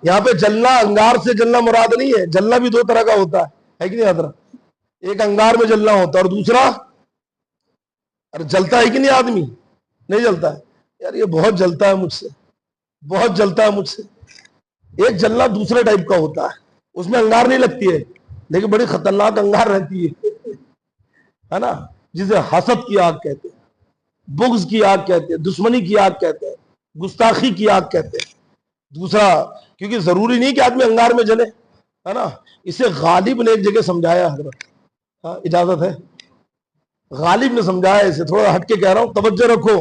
یہاں پہ جلنا انگار سے جلنا مراد نہیں ہے، جلنا بھی دو طرح کا ہوتا ہے کہ نہیں حضرت؟ ایک انگار میں جلنا ہوتا ہے اور دوسرا جلتا ہے کہ نہیں؟ آدمی نہیں جلتا ہے یار، یہ بہت جلتا ہے مجھ سے، بہت جلتا ہے مجھ سے۔ ایک جلنا دوسرے ٹائپ کا ہوتا ہے، اس میں انگار نہیں لگتی ہے لیکن بڑی خطرناک انگار رہتی ہے نا، جسے حسد کی آگ کہتے ہیں، بغض کی آگ کہتے ہیں، دشمنی کی آگ کہتے ہیں، گستاخی کی آگ کہتے ہیں۔ دوسرا کیونکہ ضروری نہیں کہ آدمی انگار میں جلے ہے نا، اسے غالب نے ایک جگہ سمجھایا حضرت، اجازت ہے؟ غالب نے سمجھایا اسے، تھوڑا ہٹ کے کہہ رہا ہوں، توجہ رکھو۔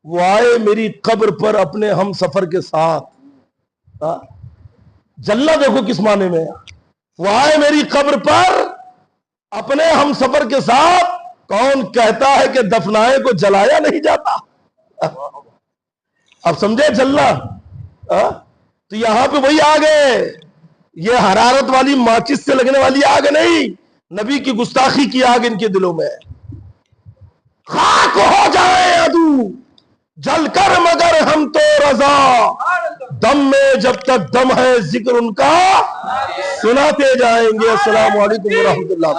وہ آئے میری قبر پر اپنے ہم سفر کے ساتھ، جلنا دیکھو کس معنی میں، وہ آئے میری قبر پر اپنے ہم سفر کے ساتھ، کون کہتا ہے کہ دفنائے کو جلایا نہیں جاتا؟ اب سمجھے جلنا؟ تو یہاں پہ وہی آگ ہے، یہ حرارت والی ماچس سے لگنے والی آگ نہیں، نبی کی گستاخی کی آگ ان کے دلوں میں۔ خاک ہو جائے عدو جل کر مگر ہم تو رضا، دم میں جب تک دم ہے ذکر ان کا سناتے جائیں گے۔ السلام علیکم ورحمۃ اللہ۔